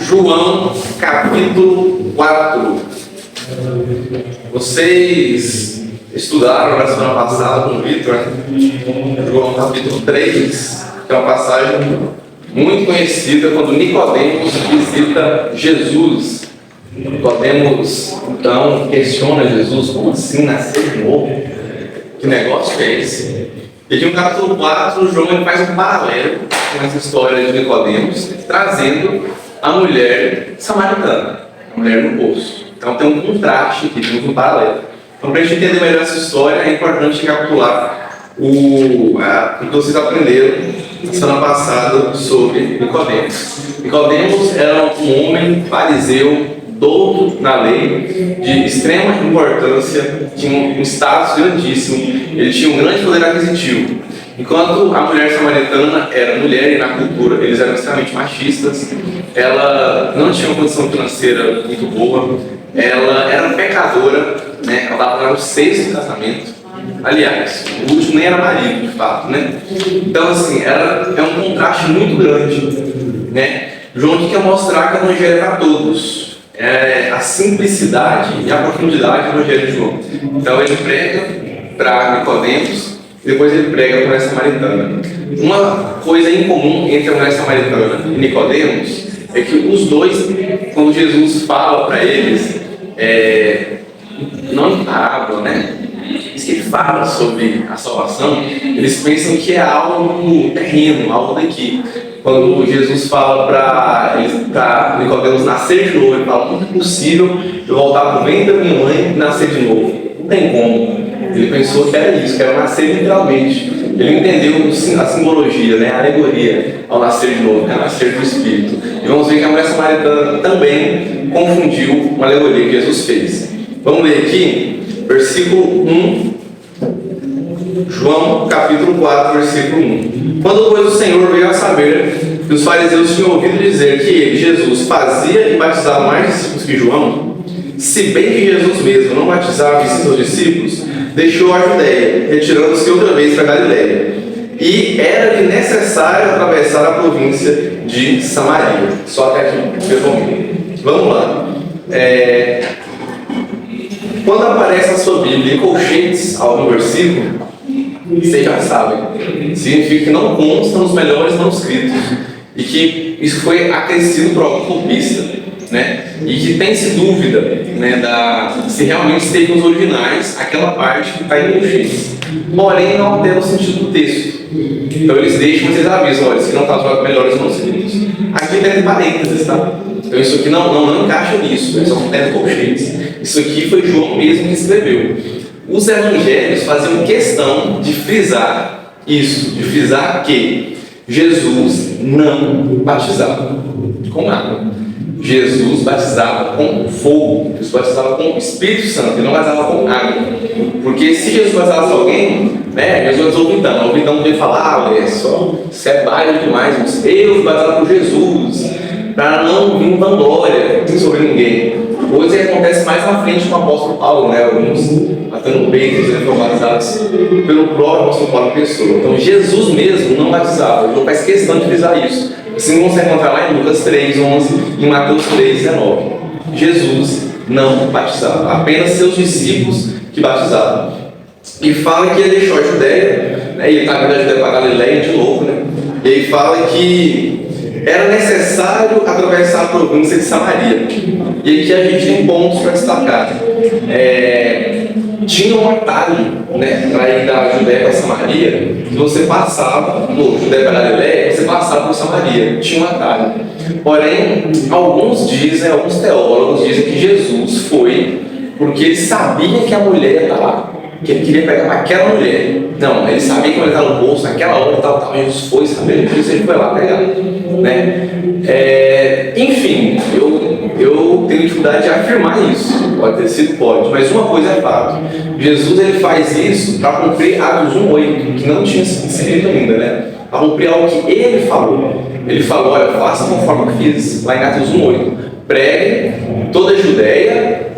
João, capítulo 4. Vocês estudaram na semana passada com o Vitor, né? João, capítulo 3, que é uma passagem muito conhecida quando Nicodemos visita Jesus. Nicodemos, então, questiona Jesus: como assim nascer de novo? Que negócio é esse? E aqui no capítulo 4, João faz um paralelo com essa história de Nicodemos, trazendo a mulher samaritana, a mulher no poço. Então tem um contraste aqui, temos um paralelo. Então, para a gente entender melhor essa história, é importante recapitular o que vocês aprenderam na semana passada sobre Nicodemos. Nicodemos era um homem fariseu, douto na lei, de extrema importância, tinha um status grandíssimo, ele tinha um grande poder aquisitivo. Enquanto a mulher samaritana era mulher e na cultura eles eram extremamente machistas, ela não tinha uma condição financeira muito boa, ela era pecadora, né? Ela estava no 6º casamento. Aliás, o último nem era marido, de fato, né? Então, assim, é um contraste muito grande, né? João aqui quer mostrar que o evangelho é para todos. A simplicidade e a profundidade do evangelho de João. Então, ele prega para Nicodemos, depois ele prega para a mulher samaritana. Uma coisa em comum entre a mulher samaritana e Nicodemos é que os dois, quando Jesus fala para eles, não em parábola, né? Que ele fala sobre a salvação, eles pensam que é algo terreno, algo daqui. Quando Jesus fala para Nicodemos nascer de novo, ele fala: como é possível eu voltar para o ventre da minha mãe e nascer de novo? Não tem como. Ele pensou que era isso, que era nascer literalmente. Ele entendeu a simbologia, né, a alegoria ao nascer de novo, que é nascer do Espírito. E vamos ver que a mulher samaritana também confundiu uma alegoria que Jesus fez. Vamos ler aqui, versículo 1. João, capítulo 4, versículo 1. Quando, pois, o Senhor veio a saber que os fariseus tinham ouvido dizer que ele, Jesus, fazia e batizava mais discípulos que João, se bem que Jesus mesmo não batizava seus discípulos, deixou a Judéia, retirando-se outra vez para Galiléia. E era-lhe necessário atravessar a província de Samaria. Só até aqui, vamos lá. Quando aparece na sua Bíblia em colchetes algum versículo, vocês já sabem, significa que não consta nos melhores manuscritos e que isso foi acrescido por algum copista, né? E que tem-se dúvida, né, se realmente esteve nos originais aquela parte que está em colchetes, porém não altera o sentido do texto. Então eles deixam, mas eles avisam: olha, isso aqui não está nos melhores manuscritos. Aqui tem parênteses, tá? Então isso aqui não encaixa nisso, só tem colchetes. Isso aqui foi João mesmo que escreveu. Os evangelhos faziam questão de frisar isso, de frisar que Jesus não batizava com água. Jesus batizava com fogo, Jesus batizava com o Espírito Santo, ele não batizava com água. Porque se Jesus batizasse alguém, né, Jesus ouvidão podia falar: olha só, você é baixo demais, eu fui batizado por Jesus, para não vir vanglória sobre ninguém. Coisa que acontece mais na frente com o apóstolo Paulo, né? Alguns batendo peitos, né, foram batizados pelo próprio apóstolo Paulo em pessoa. Então Jesus mesmo não batizava. João faz questão de frisar isso. Assim você encontrar lá em Lucas 3:11 e em Mateus 3:19. Jesus não batizava, apenas seus discípulos que batizavam. E fala que ele deixou a Judéia, né? E ele está vindo da Judéia para Galiléia de novo, né? E ele fala que era necessário atravessar a província de Samaria. E aqui a gente tem pontos para destacar. Tinha um atalho, né, para ir da Judéia para Samaria. Se você passava no Judéia para Galiléia, você passava por Samaria. Tinha um atalho. Porém, alguns teólogos dizem que Jesus foi porque ele sabia que a mulher ia estar lá, que ele queria pegar aquela mulher. Não, ele sabia que a mulher estava no bolso naquela hora, tal. Jesus foi saber, por isso ele foi lá pegar, né? Enfim, eu tenho dificuldade de afirmar isso. Pode ter sido, pode, mas uma coisa é fato: Jesus ele faz isso para cumprir Atos 1:8, que não tinha sido escrito ainda, né? Para cumprir algo que ele falou. Ele falou: olha, faça conforme eu fiz lá em Atos 1:8. Pregue toda a Judéia,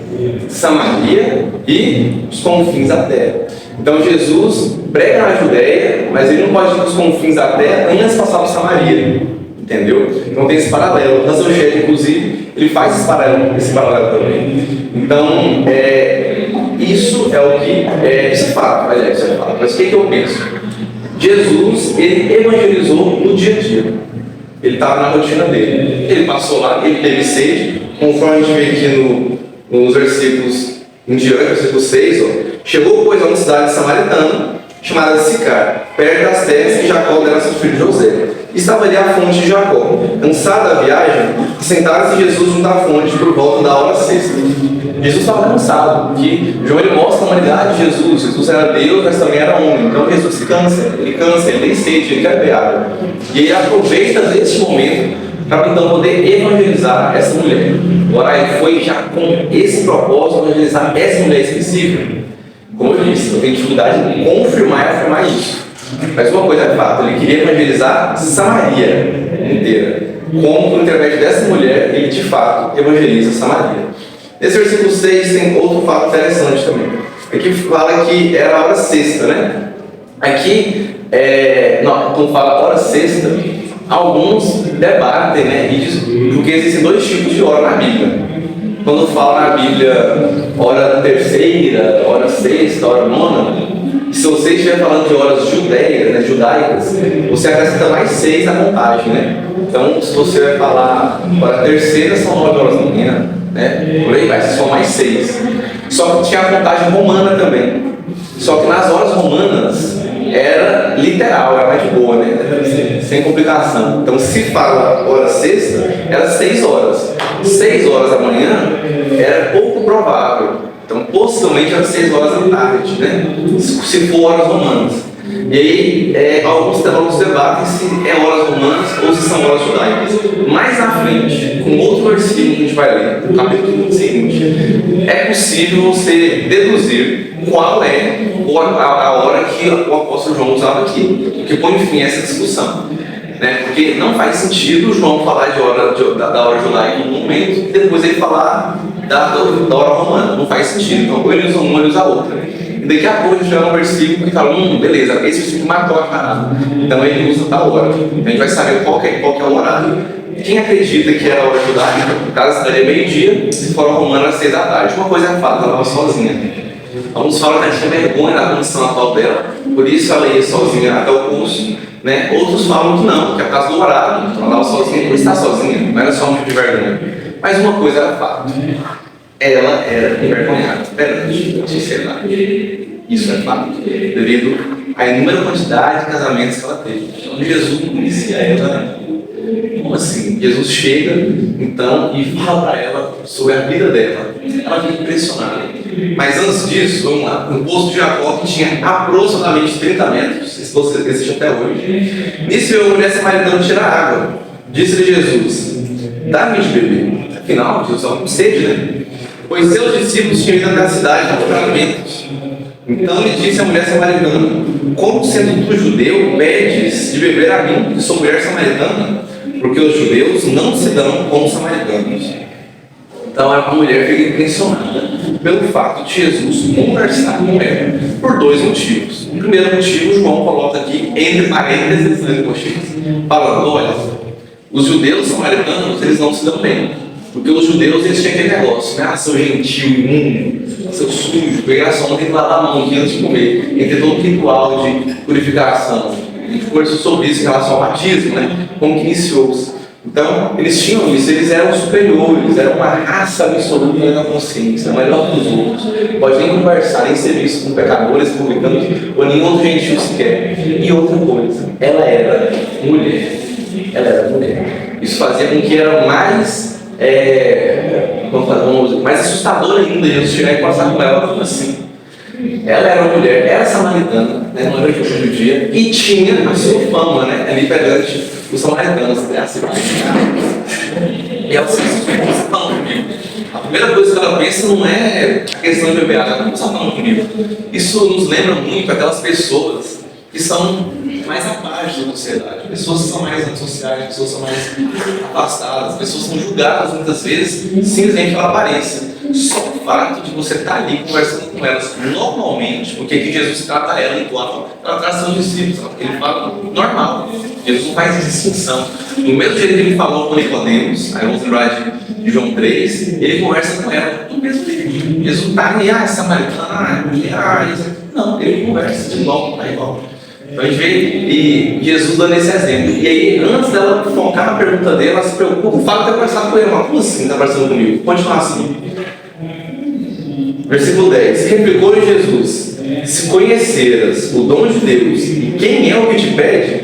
Samaria e os confins da terra. Então Jesus prega na Judéia, mas ele não pode ir para os confins da terra antes de passar por Samaria. Entendeu? Então tem esse paralelo. Russell Shedd, inclusive, ele faz esse paralelo também. Então, isso é o que isso é fato, aliás, isso é fato. Mas o que eu penso? Jesus, ele evangelizou no dia a dia. Ele estava na rotina dele. Ele passou lá, ele teve sede, conforme a gente vê aqui nos versículos em diante, versículo 6, ó, chegou, pois, a uma cidade samaritana, chamada Sicar, perto das terras que Jacó dera a seu filho José. Estava ali a fonte de Jacó. Cansado da viagem, sentara-se Jesus junto à fonte por volta da hora sexta. Jesus estava cansado, porque João ele mostra a humanidade de Jesus. Jesus era Deus, mas também era homem. Então Jesus se cansa, ele tem sede, ele quer beber água. E ele aproveita desse momento para então poder evangelizar essa mulher. Agora ele foi já com esse propósito, evangelizar essa mulher específica. Como eu disse, eu tenho dificuldade em confirmar e afirmar isso. Mas uma coisa é fato, ele queria evangelizar Samaria inteira. Como, por intermédio dessa mulher, ele de fato evangeliza Samaria. Nesse versículo 6 tem outro fato interessante também. Aqui fala que era a hora sexta, né? Aqui, quando fala hora sexta, alguns debatem, né? Porque existem dois tipos de hora na Bíblia. Quando fala na Bíblia hora terceira, hora sexta, hora nona, se você estiver falando de horas judaias, né, judaicas, você acrescenta mais 6 na contagem, né? Então, se você vai falar hora terceira, são 9 horas da manhã, né? Por aí vai, são mais 6. Só que tinha a contagem romana também. Só que nas horas romanas era literal, era mais de boa, né? Sem complicação. Então, se fala hora sexta, era 6 horas. 6 horas da manhã era pouco provável. Então, possivelmente era 6 horas da tarde, né? Se for horas romanas. E aí, alguns teólogos debatem se é horas romanas ou se são horas judaicas. Mais na frente, com outro versículo que a gente vai ler, no capítulo seguinte, é possível você deduzir qual é a hora que o apóstolo João usava aqui, o que põe fim a essa discussão. Né? Porque não faz sentido João falar da hora judaica em um momento e depois ele falar da hora romana. Não faz sentido. Então, ou ele usa uma ou ele usa a outra. E daqui a pouco a gente vai um versículo que fala, beleza, esse versículo matou a parada. Então ele usa tal hora. Então a gente vai saber qual que é o horário. Quem acredita que era a hora judaica, no caso daria meio-dia, se for a romana, às 6 da tarde. Uma coisa é fato, ela estava sozinha. Alguns falam que ela tinha vergonha da condição atual dela, por isso ela ia sozinha até o curso. Né? Outros falam que não, que é por causa do horário, então ela estava sozinha por estar sozinha, não era só um tipo de vergonha. Mas uma coisa era fato, ela era envergonhada perante a sociedade. Isso é fato, devido à inúmera quantidade de casamentos que ela teve. Então Jesus não conhecia ela. Como assim? Jesus chega, então, e fala para ela sobre a vida dela. Ela fica impressionada. Mas antes disso, vamos lá, no poço de Jacó, que tinha aproximadamente 30 metros, esse poço existe até hoje. Nisso veio uma mulher samaritana tirar água. Disse-lhe Jesus, dá-me de beber. Afinal, Jesus estava com sede, né? Pois seus discípulos tinham ido até a cidade para comprar alimentos. Então lhe disse a mulher samaritana, como sendo tu judeu, pedes de beber a mim, que sou mulher samaritana? Porque os judeus não se dão com os samaritanos. Então a mulher fica impressionada pelo fato de Jesus conversar com ela por 2 motivos. O primeiro motivo, João coloca aqui, entre parênteses, falando, olha, os judeus samaritanos, eles não se dão bem. Porque os judeus, eles tinham aquele negócio, né? Seu gentil, imundo, seu sujo, pegar só, tem que lavar a mão antes de comer. E ter todo o ritual de purificação. A gente conversou sobre isso em relação ao batismo, né? Como que iniciou-se. Então, eles tinham isso, eles eram superiores, eram uma raça absoluta na consciência, melhor que os outros. Pode nem conversar, nem ser visto com pecadores, publicanos, ou nenhum outro gentil sequer. E outra coisa, ela era mulher. Ela era mulher. Isso fazia com que era mais, mais assustador ainda Jesus chegar e passar com ela como assim. Ela era uma mulher, era samaritana, né, não era judia, e tinha a sua fama, né, ali perante os samaritanos, né, e ela se falando comigo. A primeira coisa que ela pensa não é a questão de beber água, ela não está falando comigo. Isso nos lembra muito aquelas pessoas que são mais à parte da sociedade, pessoas que são mais antissociais, pessoas que são mais afastadas, pessoas que são julgadas muitas vezes simplesmente pela aparência. Só o fato de você estar ali conversando com elas normalmente, porque aqui Jesus trata ela igual ela trata seus discípulos, ele fala normal. Jesus não faz distinção. Do mesmo jeito que ele falou com Nicodemos, aí vamos lembrar de João 3, ele conversa com ela do mesmo jeito. Jesus não está nem, samaritana, não, ele conversa de igual para igual. Então a gente vê e Jesus dando esse exemplo. E aí, antes dela focar na pergunta dele, ela se preocupa, fala ter conversado com ele, mas como assim está conversando comigo? Continua assim. Versículo 10. Replicou-lhe Jesus: se conheceras o dom de Deus e quem é o que te pede,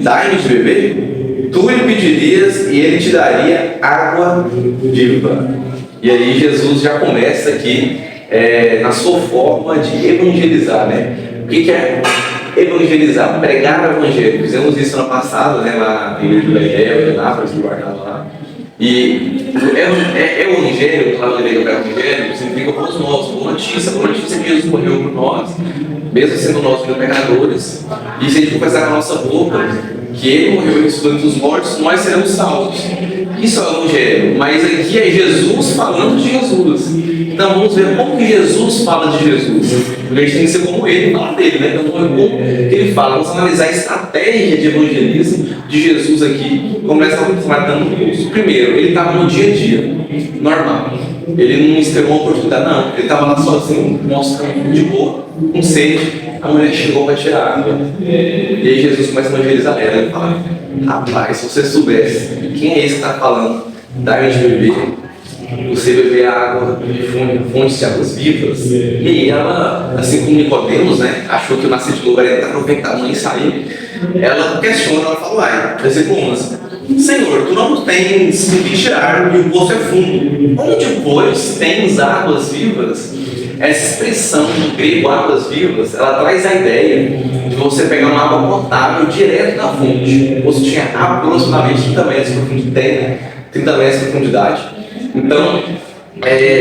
dai-me de beber, tu lhe pedirias e ele te daria água viva. E aí Jesus já começa aqui na sua forma de evangelizar, né? O que é evangelizar? Pregar o evangelho. Fizemos isso ano passado, né? Lá em Galileia, na Nápoles, no guardado lá. E evangelho, lá no evangelho, significa boas novas, boa notícia que Jesus morreu por nós, mesmo sendo nós pecadores. E se a gente confessar com a nossa boca que Ele morreu e ressuscitou entre os mortos, nós seremos salvos. Isso é o evangelho, mas aqui é Jesus falando de Jesus. Então vamos ver como que Jesus fala de Jesus. Porque a gente tem que ser como Ele fala dele, né? Então vamos ver como que Ele fala. Vamos analisar a estratégia de evangelismo de Jesus aqui. Começa matando o curso. Primeiro, Ele estava no dia a dia, normal. Ele não esperou uma oportunidade, não. Ele estava lá sozinho, mostrando de boa, com sede. A mulher chegou para tirar água. E aí Jesus começa a evangelizar ela. Ele fala: rapaz, se você soubesse quem é esse que está falando, dá-me de beber. Você beber água de fontes de águas vivas. E aí ela, assim como Nicodemos, né, achou que o nascido de novo era entrar no ventre da mãe e sair. Ela questiona, ela fala: versículo 11: Senhor, tu não tens que tirar e o poço é fundo. Onde, pois, tens águas vivas? Essa expressão no grego, águas vivas, ela traz a ideia de você pegar uma água potável direto da fonte. O poço tinha aproximadamente 30 metros de profundidade, 30 metros de profundidade. Então,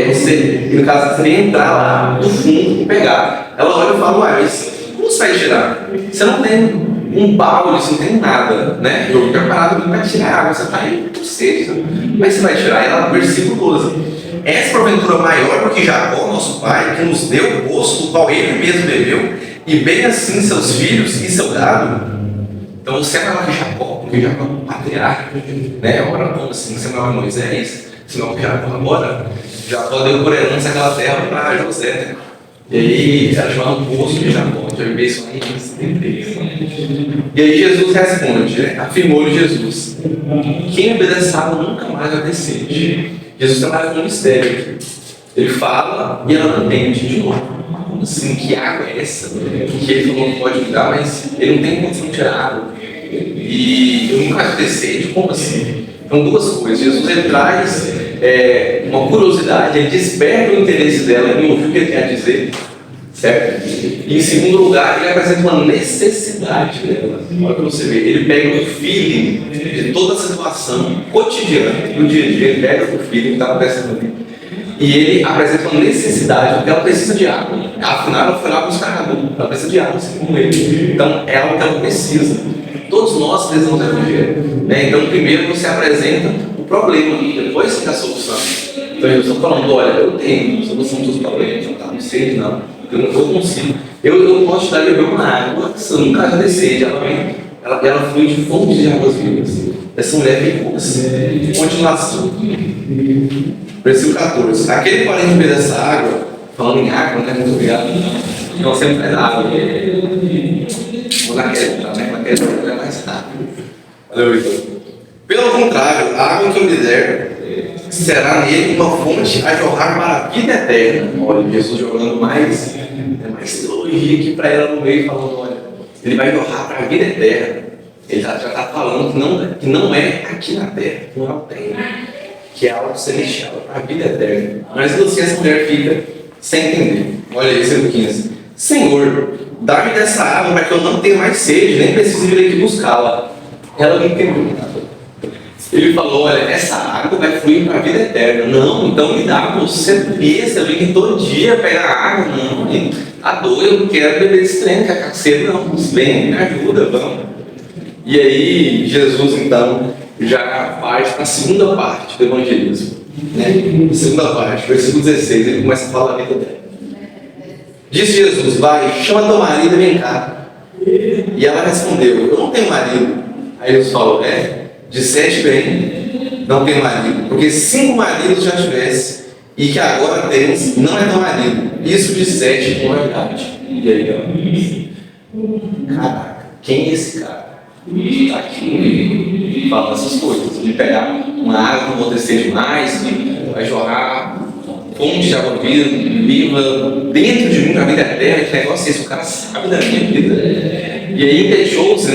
você, no caso, seria entrar lá do fundo e pegar. Ela olha e fala: mas como você vai tirar? Você não tem um balde, você não tem nada, né? Eu preparado para tirar água, você está indo por sede. Como é que você vai tirar? Ela, versículo 12: és porventura maior do que Jacó, nosso pai, que nos deu o poço do qual ele mesmo bebeu, e bem assim seus filhos e seu gado? Então você é maior que Jacó, porque Jacó é um patriarca, né? Ora, como assim? Você é maior que Moisés? Você é maior que Jacó agora? Jacó deu por herança aquela terra para José, né? E aí era chamado poço de Jacó, já viveu isso aí em 73. E aí Jesus responde, né? Afirmou-lhe Jesus: quem obedece água nunca mais vai ter sede. Jesus trabalha com um mistério aqui. Ele fala e ela não entende de novo. Como assim? Que água é essa? Que ele falou que pode mudar, mas ele não tem condição de tirar água. E eu nunca mais vou ter sede. Como assim? Então, duas coisas. Jesus ele traz uma curiosidade, ele desperta o interesse dela em ouvir o que ele tem a dizer, certo? E em segundo lugar, ele apresenta uma necessidade dela. Olha para você ver, ele pega o feeling de toda a situação cotidiana, do dia a dia, ele pega o feeling que está acontecendo ali. E ele apresenta uma necessidade, porque ela precisa de água. Afinal, ela foi lá buscar água, ela precisa de água, assim como ele. Então, é algo que ela precisa. Todos nós precisamos do Evangelho, né? Então, primeiro você apresenta o problema, depois você dá a solução. Então, eu estou falando: olha, eu tenho solução dos problemas, não sei, não. Eu não consigo. Eu posso te dar beber uma água, se eu nunca já sede, ela flui de fontes de águas vivas. Essa mulher ficou assim. Continuação. Versículo 14. Aquele, porém, que bebe dessa água, falando em água, né? Muito obrigado. Não sempre é água. Vou naquela é mais rápido. Valeu, Vitor. Pelo contrário, a água que eu lhe der será nele uma fonte a jorrar para a vida eterna. Olha, Jesus jogando mais teologia aqui para ela no meio, falando: olha, ele vai jorrar para a vida eterna. Ele já está falando que não é aqui na terra, não é o terreno, que é algo celestial, para a vida eterna. Mas assim, essa mulher fica sem entender. Olha aí, versículo 15: Senhor, dá-me dessa água para que eu não tenha mais sede, nem precise vir aqui buscá-la. Ela não entendeu nada. Ele falou: olha, essa água vai fluir para a vida eterna. Não, então me dá, você besta, eu venho todo dia pegar água. Não, tá doido, eu não quero beber esse trem, que é caceiro, não. Vem, me ajuda, vamos. E aí, Jesus, então, já parte para a segunda parte do evangelismo. Né? Segunda parte, versículo 16, ele começa a falar a vida dela. Disse Jesus: vai, chama teu marido e vem cá. E ela respondeu: eu não tenho marido. Aí Jesus falou, disseste bem, não tem marido, porque 5 maridos já tivesse, e que agora tens, não é teu marido. Isso disseste com verdade. E aí, caraca, quem é esse cara? Que está aqui falando essas coisas, de pegar uma água que não acontecer demais, que vai jorrar fonte de água viva dentro de mim, na vida eterna. Que negócio é esse? O cara sabe da minha vida. E aí deixou-se,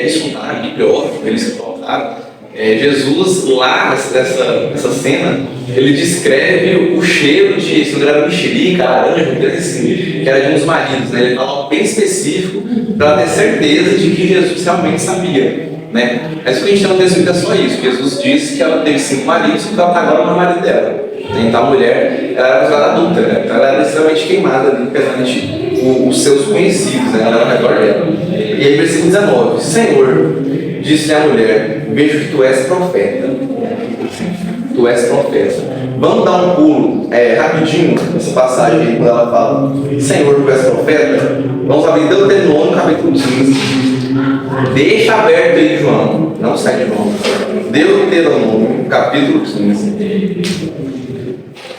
isso não está na Bíblia, óbvio, eles se colocaram. Jesus, lá nessa cena, ele descreve o cheiro de, se não era mexerica, laranja, assim, que era de uns maridos, né? Ele fala bem específico para ter certeza de que Jesus realmente sabia, né? Mas o que a gente tem no texto é só isso. Jesus disse que ela teve 5 maridos e que ela está agora no marido dela. Então a mulher, ela era considerada adulta, né? Então ela era extremamente queimada ali perante os seus conhecidos, né? Ela era ao redor dela. E aí, versículo 19: Senhor, disse a mulher, vejo que tu és profeta. Tu és profeta. Vamos dar um pulo rapidinho nessa passagem aí, quando ela fala Senhor, tu és profeta. Vamos abrir Deuteronômio capítulo 15. Deixa aberto aí, João. Não sai de João. Deuteronômio capítulo 15.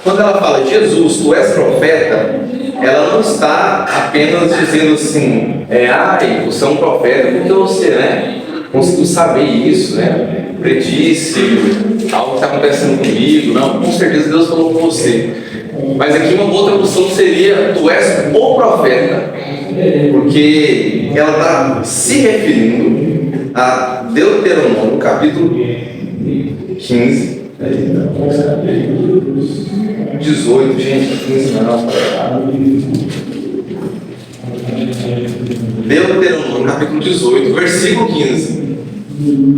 Quando ela fala Jesus, tu és profeta, ela não está apenas dizendo assim, você é um profeta porque você, conseguiu saber isso, predisse algo que está acontecendo comigo. Não, com certeza Deus falou com você. Mas aqui uma outra opção seria, tu és o profeta, porque ela está se referindo a Deuteronômio capítulo 15, 18, gente, 15 não. Deuteronômio capítulo 18, versículo 15.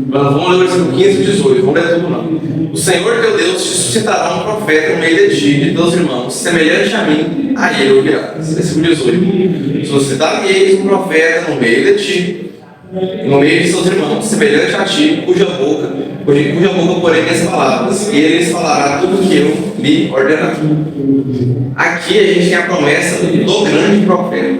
Vamos ler o versículo 15 e 18, vamos ler tudo não. O Senhor teu Deus te suscitará um profeta no meio de ti e de teus irmãos, semelhante a mim, a ele ouvirás. Versículo 18. Suscitar-me-eis um profeta no meio de ti, no meio de seus irmãos, semelhante a ti, cuja boca porém minhas palavras, e ele lhes falará tudo o que eu lhe ordenar. Aqui a gente tem a promessa do grande profeta.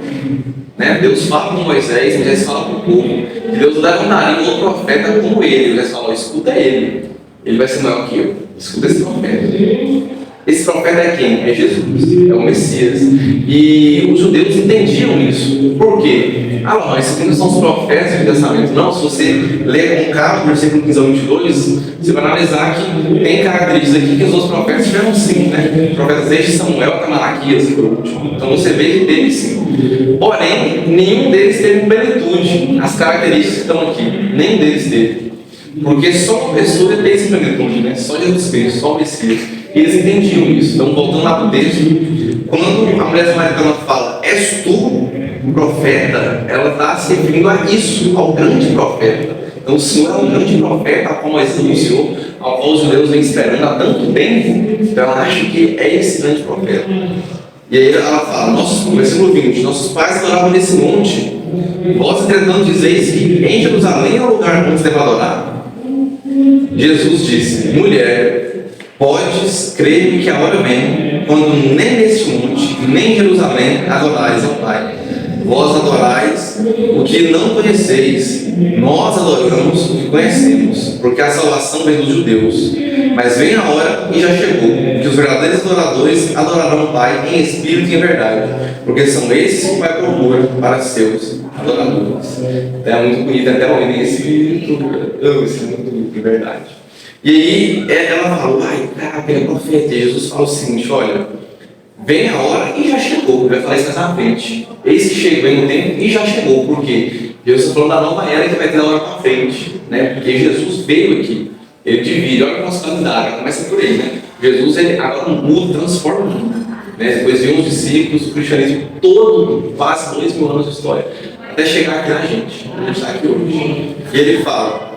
Deus fala com Moisés, Moisés fala com o povo, que Deus levantaria um outro profeta como ele. Moisés fala, escuta ele vai ser maior que eu, escuta esse profeta. Esse profeta é quem? É Jesus, é o Messias. E os judeus entendiam isso. Por quê? Mas esses aqui não são os profetas do Antigo Testamento. Não, se você ler com calma o versículo 15 ao 22, você vai analisar que tem características aqui que os outros profetas tiveram sim, Os profetas desde Samuel até Malaquias, por último. Então você vê que teve sim. Porém, nenhum deles teve em plenitude as características que estão aqui. Nenhum deles teve. Porque só uma pessoa tem esse plenitude, Só Jesus Cristo, só o Messias. E eles entendiam isso. Então, voltando lá para o texto, quando a mulher samaritana fala, és tu o profeta, ela está se referindo a isso, ao grande profeta. Então, o Senhor é um grande profeta, ao qual Moisés anunciou, ao qual os judeus vêm esperando há tanto tempo. Então, ela acha que é esse grande profeta. E aí ela fala, versículo 20, nossos pais adoravam nesse monte, vós, entretanto, dizeis que em Jerusalém é o lugar onde se deve adorar. Jesus disse, mulher, podes crer que a hora vem, quando nem neste monte, nem em Jerusalém adorais ao Pai. Vós adorais o que não conheceis, nós adoramos o que conhecemos, porque a salvação vem dos judeus. Mas vem a hora, e já chegou, que os verdadeiros adoradores adorarão o Pai em espírito e em verdade, porque são esses que o Pai procura para seus adoradores. É muito bonito, até o em espírito, isso é muito bonito, em verdade. E aí ela fala, caraca, ele é profeta. E Jesus fala o seguinte, olha, vem a hora e já chegou. Vai falar isso mais na frente. Eis que chega, vem o tempo e já chegou. Por quê? Jesus está falando da nova era que vai ter lá para frente. Porque Jesus veio aqui. Ele divide, olha o nosso calendário, começa por aí. Jesus ele agora muda, transforma o mundo. Depois vem os discípulos, o cristianismo todo, quase 2000 anos de história, até chegar aqui na gente. A gente está aqui hoje. E ele fala,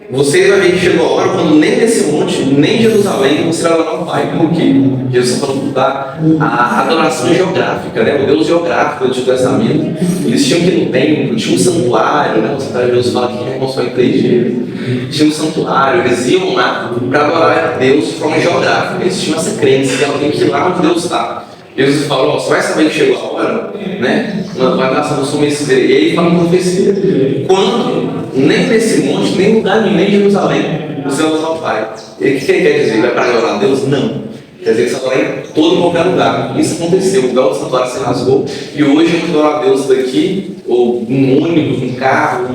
vocês vão ver que chegou a hora quando nem nesse monte, nem em Jerusalém, você vai adorar o Pai. Por quê? Jesus está falando da adoração geográfica, o Deus geográfico do Antigo Testamento. Eles tinham que ir no templo, tinha um santuário, Jesus fala que reconstrói 3 dias. Tinha um santuário, eles iam lá para adorar a Deus de forma geográfica. Eles tinham essa crença que ela tem que ir lá onde Deus está. Jesus falou, você vai saber que chegou a hora, vai dar essa noção Messias. E aí fala em profecia. Quando nem nesse monte, nem em lugar nenhum, nem em Jerusalém, você vai adorar o Pai. O que ele quer dizer? Vai para adorar a Deus? Não. Quer dizer que você adora em todo e qualquer lugar. Isso aconteceu, o véu do santuário se rasgou, e hoje a gente adora a Deus daqui, ou num ônibus, num carro,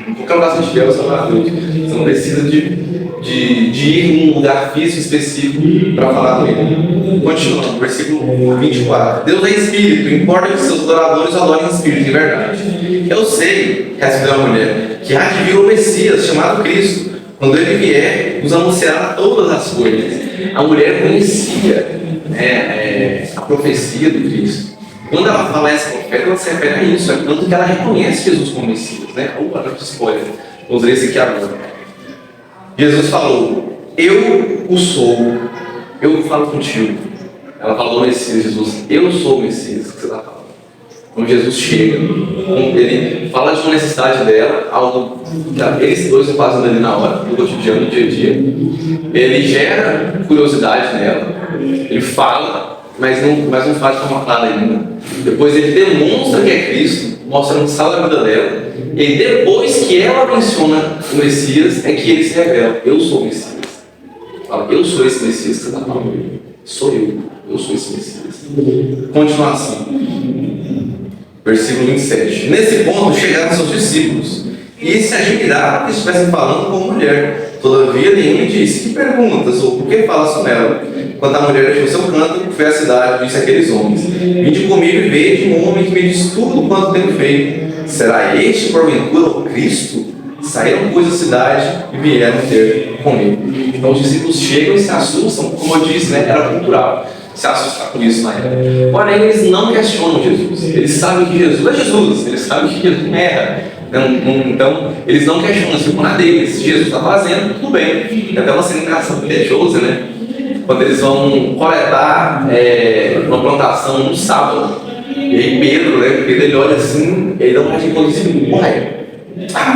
em qualquer lugar que você estiver, você adora a Deus. Você não precisa de ir num lugar físico específico para falar com Ele. Continuando, versículo 24. Deus é Espírito, importa que seus adoradores adorem em Espírito de verdade. Eu sei, respondeu a mulher, que há de vir o Messias, chamado Cristo. Quando ele vier, nos anunciará todas as coisas. A mulher conhecia a profecia do Cristo. Quando ela fala essa profeta, ela se refere a isso. É tanto que ela reconhece Jesus como Messias. Opa, não spoiler. Vamos ler esse aqui agora. Jesus falou: eu o sou, eu falo contigo. Ela falou do Messias. Jesus: eu sou o Messias que você está falando. Quando Jesus chega, ele fala de uma necessidade dela, algo que eles dois estão fazendo ali na hora, no cotidiano, no dia a dia. Ele gera curiosidade nela, ele fala, mas não faz de forma clara ainda. Depois ele demonstra que é Cristo, mostrando que salva a vida dela. E depois que ela menciona o Messias, é que ele se revela: eu sou o Messias. Fala: eu sou esse Messias que você está falando. Sou eu sou esse Messias. Continuação. Versículo 27. Nesse ponto chegaram seus discípulos e se admiraram que estivessem falando com a mulher. Todavia nenhum lhe disse: que perguntas ou por que falas com ela? Quando a mulher deixou seu canto, foi à cidade e disse àqueles homens: vinde comigo e vede um homem que me diz tudo quanto tenho feito. Será este porventura o Cristo? Saíram, pois, da cidade e vieram ter comigo. Então os discípulos chegam e se assustam, como eu disse, era cultural se assustar com isso na época. Porém, eles não questionam Jesus. Eles sabem que Jesus é Jesus. Eles sabem que Jesus não erra. Então, eles não questionam, eles ficam na deles. Se Jesus está fazendo, tudo bem. Tem até uma cena engraçada de José, quando eles vão coletar uma plantação no sábado. E aí Pedro, ele olha assim, ele dá uma resposta assim: uai,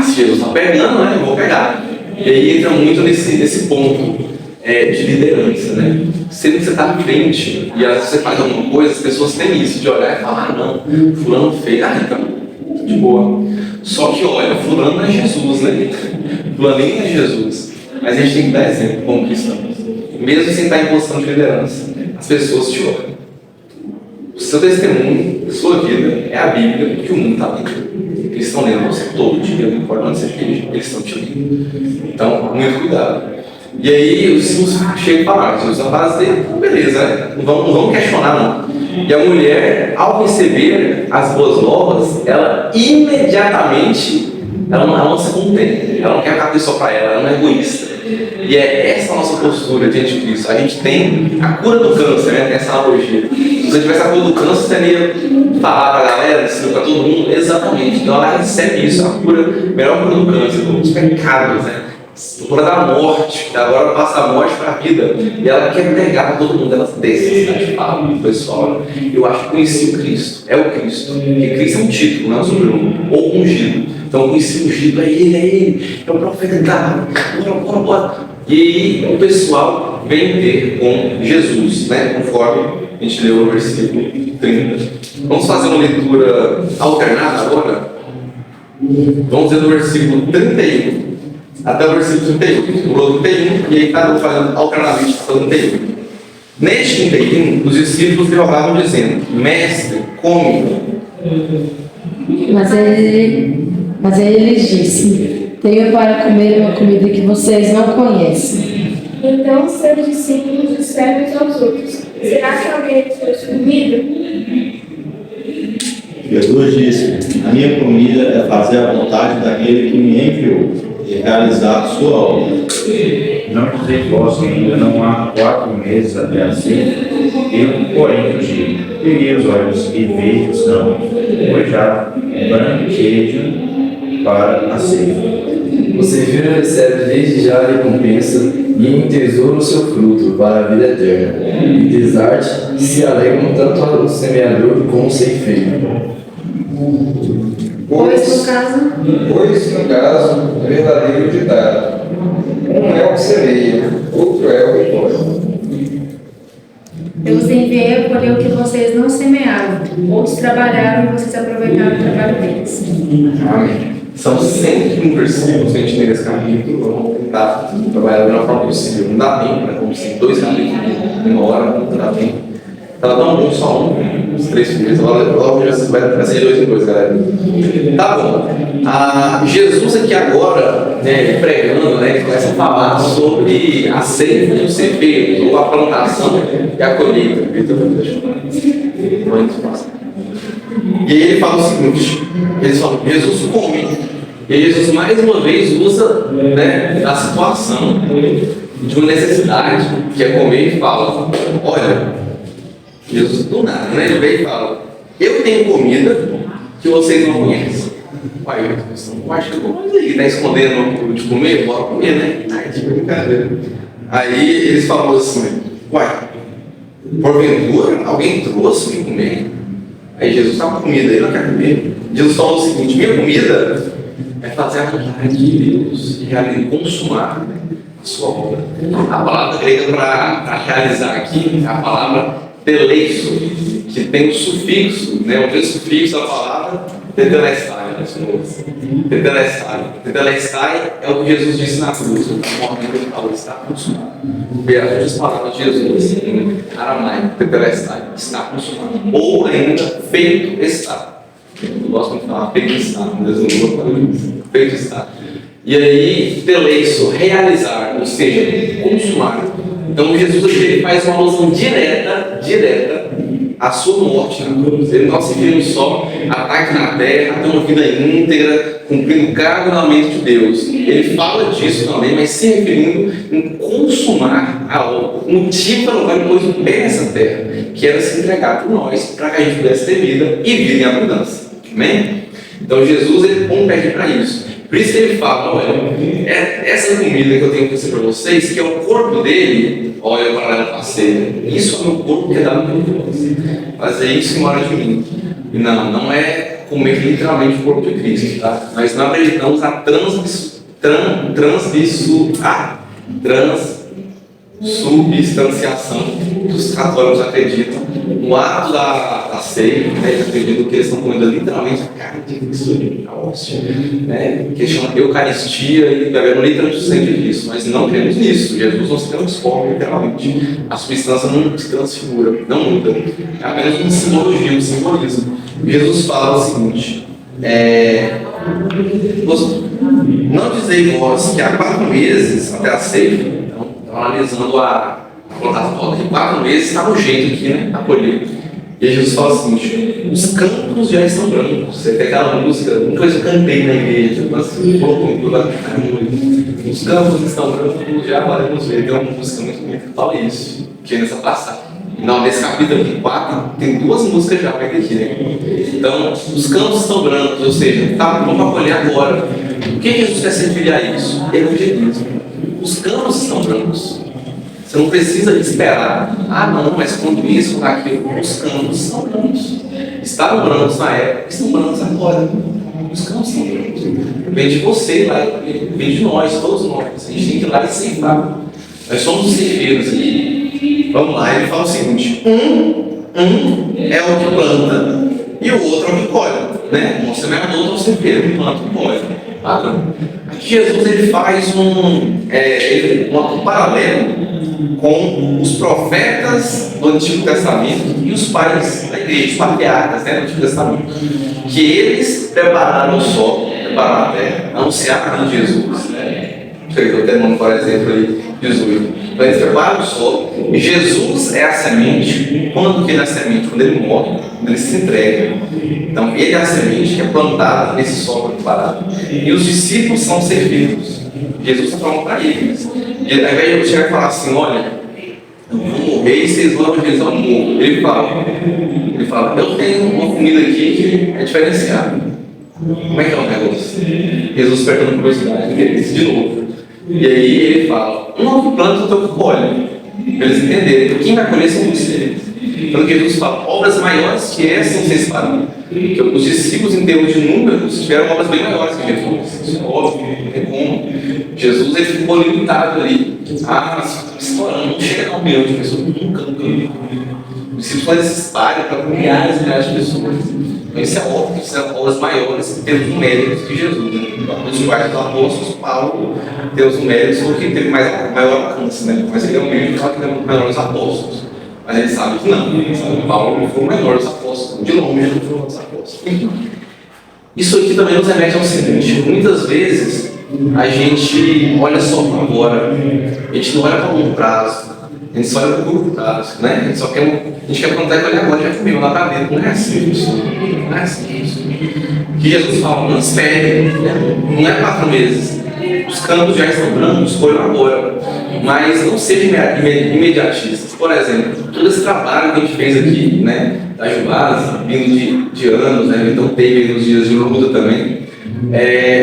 se Jesus está pegando, eu vou pegar. E aí entra muito nesse ponto de liderança, Sempre que você está à frente e às vezes você faz alguma coisa, as pessoas têm isso de olhar e falar: não, fulano fez, então, de boa. Só que olha, fulano não é Jesus, Fulaninho é Jesus. Mas a gente tem que dar exemplo como cristãos. Mesmo sem estar em posição de liderança, as pessoas te olham. O seu testemunho, a sua vida, é a Bíblia que o mundo está lendo. Eles estão lendo você todo dia, não importa onde você esteja, eles estão te lendo. Então, muito cuidado. E aí os discípulos chegam e falam: Jesus não faz dele, beleza, não vamos questionar não. E a mulher, ao receber as boas novas, ela imediatamente, ela não se contém, ela não quer ficar só para ela não é egoísta. E é essa a nossa postura diante de Cristo. A gente tem a cura do câncer, tem essa analogia. Se você tivesse a cura do câncer, você teria falar para a galera, ensinar para todo mundo, exatamente. Então ela recebe isso, a cura, a melhor cura do câncer, dos pecados, a cura da morte, que agora passa a morte para a vida. E ela quer pegar para todo mundo, ela desce a cidade, fala para o pessoal: eu acho que conheci o Cristo, é o Cristo. Porque Cristo é um título, não é um sobrenome, ou ungido. Então, conheci o ungido, é ele, é o profeta que está, bora. E aí o pessoal vem ter com Jesus, conforme a gente leu no versículo 30. Vamos fazer uma leitura alternada agora? Vamos ver do versículo 31 até o versículo 31. Pulou 31 e aí cada um fazendo alternadamente para o 31. Neste 31, os discípulos lhe rogavam dizendo: mestre, come. Mas ele lhes disse: tenho para comer uma comida que vocês não conhecem. Então seus discípulos disseram uns aos outros: será que alguém lhes trouxe comida? Jesus disse: a minha comida é fazer a vontade daquele que me enviou e realizar a sua obra. Não dizeis vós que ainda não há 4 meses até a ceia? Eu, porém, vos digo: peguei os olhos e vejo os não, pois já branquejam para a ceia. O cefeiro recebe desde já a recompensa e entesoura o seu fruto para a vida eterna. E desarte que se alegram tanto o semeador como o ceifeiro. Pois no caso, é verdadeiro ditado: um é o que semeia, outro é o que colhe. Eu os enviei a colher o que vocês não semearam, outros trabalharam e vocês aproveitaram o trabalho deles. Amém. São 101 versículos que a gente tem nesse capítulo. Vamos tentar trabalhar da melhor forma possível. Não dá tempo, né? Como se 2 capítulos em 1 hora, não dá tempo. Ela dá um só os 3 primeiros. Logo vai ser de 2 em 2, galera. Tá bom. Jesus aqui agora, né, ele pregando, né, ele começa a falar sobre a ceifa e o cepeiro, ou a plantação e a colheita. E aí ele fala o seguinte, eles falam, Jesus come. E Jesus mais uma vez usa, né, a situação de uma necessidade, que é comer, e fala, olha, Jesus do nada, né? Ele vem e fala, eu tenho comida que vocês não conhecem. Pai, eu acho que eu vou mais aí, tá escondendo de comer? Bora comer, né? Ai, que brincadeira. Aí eles falam assim, uai, porventura alguém trouxe para comer? Aí Jesus está com comida, ele não quer comer. Jesus falou o seguinte, minha comida é fazer a vontade de Deus e consumar a sua obra. A palavra grega para realizar aqui é a palavra teleiso, que tem um sufixo, né? O mesmo sufixo da palavra tetelestai. Tetelestai é o que Jesus disse na cruz. O momento que ele falou, está consumado. Veja as palavras de Jesus em aramaico, tetelestai, está consumado. Ou ainda, feito está. Eu gosto muito de falar feito está, mas eu não vou falar isso. Feito está. E aí, teleiso, realizar, ou seja, consumar. Então Jesus aqui ele faz uma alusão direta à sua morte na cruz. Ele não se referindo só a ataque na terra, a ter uma vida íntegra, cumprindo o cargo na mente de Deus. Ele fala disso também, mas se referindo em consumar a obra, o motivo pelo qual ele pôs o pé nessa terra, que era se entregar por nós, para que a gente pudesse ter vida e vida em abundância. Amém? Então Jesus ele põe um pé aqui para isso. Por isso que ele fala, olha, essa comida que eu tenho que dizer para vocês, que é o corpo dele, olha o paralelo com a ceia, isso é o meu corpo que é dado por vós. Fazer isso que mora de mim. E não é comer literalmente o corpo de Cristo, tá? Nós não acreditamos na transubstanciação que os católicos acreditam no ato da ceia, né? Eles acreditam que eles estão comendo literalmente a carne de Cristo, a hóstia, né? Que chama Eucaristia e bebendo literalmente o sangue de Cristo, mas não cremos nisso. Jesus não se transforma literalmente, a substância não se transfigura, não muda, é apenas uma simbologia, um simbolismo. Jesus fala o seguinte, não dizei vós que há 4 meses até a ceia, analisando a plantação de 4 meses, está no jeito aqui, né? A colheita. E aí Jesus fala o seguinte: os campos já estão brancos. Você tem aquela música, uma coisa que eu cantei na igreja, mas os campos estão brancos, já podemos ver. Tem uma música muito bonita que fala isso, que é nessa passagem. Não, nesse capítulo 4, tem 2 músicas já para aqui, né? Então, os campos estão brancos, ou seja, está bom para colher agora. O que Jesus quer se referir a isso? Evangelismo. Os campos estão brancos. Você não precisa esperar. Não, mas quando isso, quando aquilo, os campos estão brancos. Estavam brancos na época, estão brancos agora. Os campos estão brancos. Vem de você lá, vem de nós, todos nós. A gente tem que ir lá e ceifar. Nós somos os ceifeiros aqui. Vamos lá, ele fala o seguinte: um é o que planta e o outro é o que colhe, né? Um semeador, outro é o ceifeiro, que planta e colhe. Aqui Jesus ele faz um paralelo com os profetas do Antigo Testamento e os pais da igreja, os patriarcas, né, do Antigo Testamento, que eles prepararam o solo, prepararam a terra, anunciaram Jesus, né? Eu tenho nome, por exemplo, aí, Jesus. Então eles preparam o solo e Jesus é a semente. Quando que ele é a semente? Quando ele morre, quando ele se entrega. Então ele é a semente que é plantada nesse solo preparado. E os discípulos são servidos. Jesus está falando para eles. E ao invés de chegar e falar assim, olha, eu vou morrer e vocês vão evangelizar o mundo. Ele fala, eu tenho uma comida aqui que é diferenciada. Como é que é o negócio? Jesus perguntando curiosidade, ele disse de novo. E aí ele fala, um novo planta, outro que colhe. Para eles entenderem, quem vai colher são vocês. Então Jesus fala, obras maiores que essas vocês farão. Porque os discípulos, em termos de números, tiveram obras bem maiores que Jesus. Isso é óbvio, não tem como. Jesus ele ficou limitado ali. Estourando, não chega a 1 milhão de pessoas, nunca. Os discípulos se espalham para milhares e milhares de pessoas. Então, isso é óbvio, são obras maiores em termos numéricos que Jesus. Né? Dos quais os apóstolos, Paulo, Deus numéricos, foi o que teve maior alcance, né? Mas ele é um meio que fala que ele é o menor dos apóstolos. Mas ele sabe que não. Ele sabe que Paulo não foi o menor dos apóstolos. De longe, ele não foi o menor dos apóstolos. Isso aqui também nos remete ao seguinte: muitas vezes a gente olha só para agora, a gente não olha para longo prazo. A gente só olha para o curto prazo, né? A gente quer plantar e olhar agora, já comeu lá para dentro. Não é assim, pessoal. Não é assim, pessoal. Que Jesus fala, não espere, né? Não é 4 meses. Os campos já estão brancos, escolham agora. Mas não sejam imediatistas. Por exemplo, todo esse trabalho que a gente fez aqui, né? Da Jubás, vindo de anos, né? Então teve nos dias de luta também.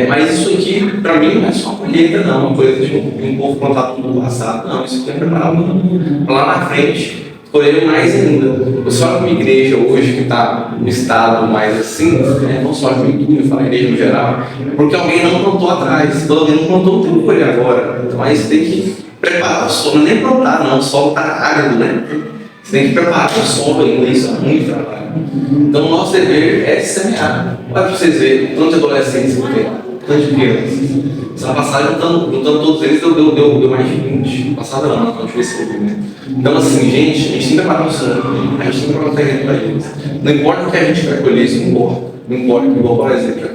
Mas isso aqui, para mim, não é só uma colheita, não, uma coisa de um povo plantado no passado, não, isso aqui é preparado para lá na frente, colher mais ainda. Você olha uma igreja hoje que está no estado mais assim, né, não só a juventude, eu falo a igreja no geral, porque alguém não plantou atrás, quando alguém não plantou, não tem que colher agora. Então aí você tem que preparar o solo, nem plantar, não, o solo está árido, né? Você tem que preparar o solo ainda, isso é muito trabalho. Então o nosso dever é semear. Olha para vocês verem, tanto de adolescentes que tem, tanto de crianças. Essa passagem, juntando todos eles, deu mais de 20. Passada não, deixa eu ver se eu vi, né? Então assim, gente, a gente tem que preparar o solo, a gente tem que preparar o terreno para eles. Não importa o que a gente vai colher, isso não importa. Não importa, igual por exemplo,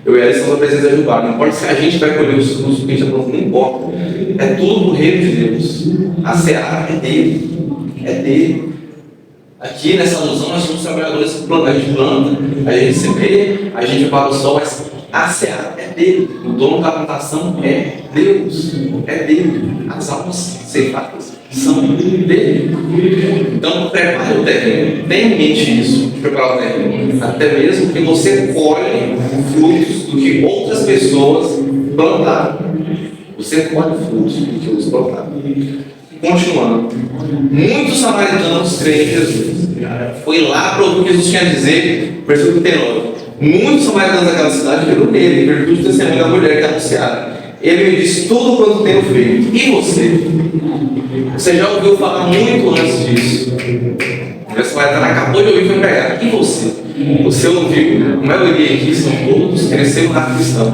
eu e a Alice estamos presentes a Jubá. Não importa se a gente vai colher os frutos que a gente está plantando, não importa. É tudo do reino de Deus. A seara é dele. É dele. Aqui nessa alusão nós somos trabalhadores que plantam, a gente planta, a gente semeia, a gente para o sol, mas a seara é dele. O dono da plantação é Deus. É dele. As almas ceifadas são dele. Então prepare o terreno. Tenha em mente isso, de preparar o terreno. Até mesmo que você colhe frutos do que outras pessoas plantaram. Você colhe frutos do que outros plantaram. Continuando, muitos samaritanos creem em Jesus. Foi lá para ouvir o que Jesus tinha a dizer, versículo 39. Muitos samaritanos daquela cidade creram nele, em virtude do testemunho da mulher que anunciaram. Ele me disse tudo quanto tenho feito. E você? Você já ouviu falar muito antes disso. O samaritano acabou de ouvir e foi pregar. E você? Você ouviu? A maioria aqui são todos cresceram na cristã.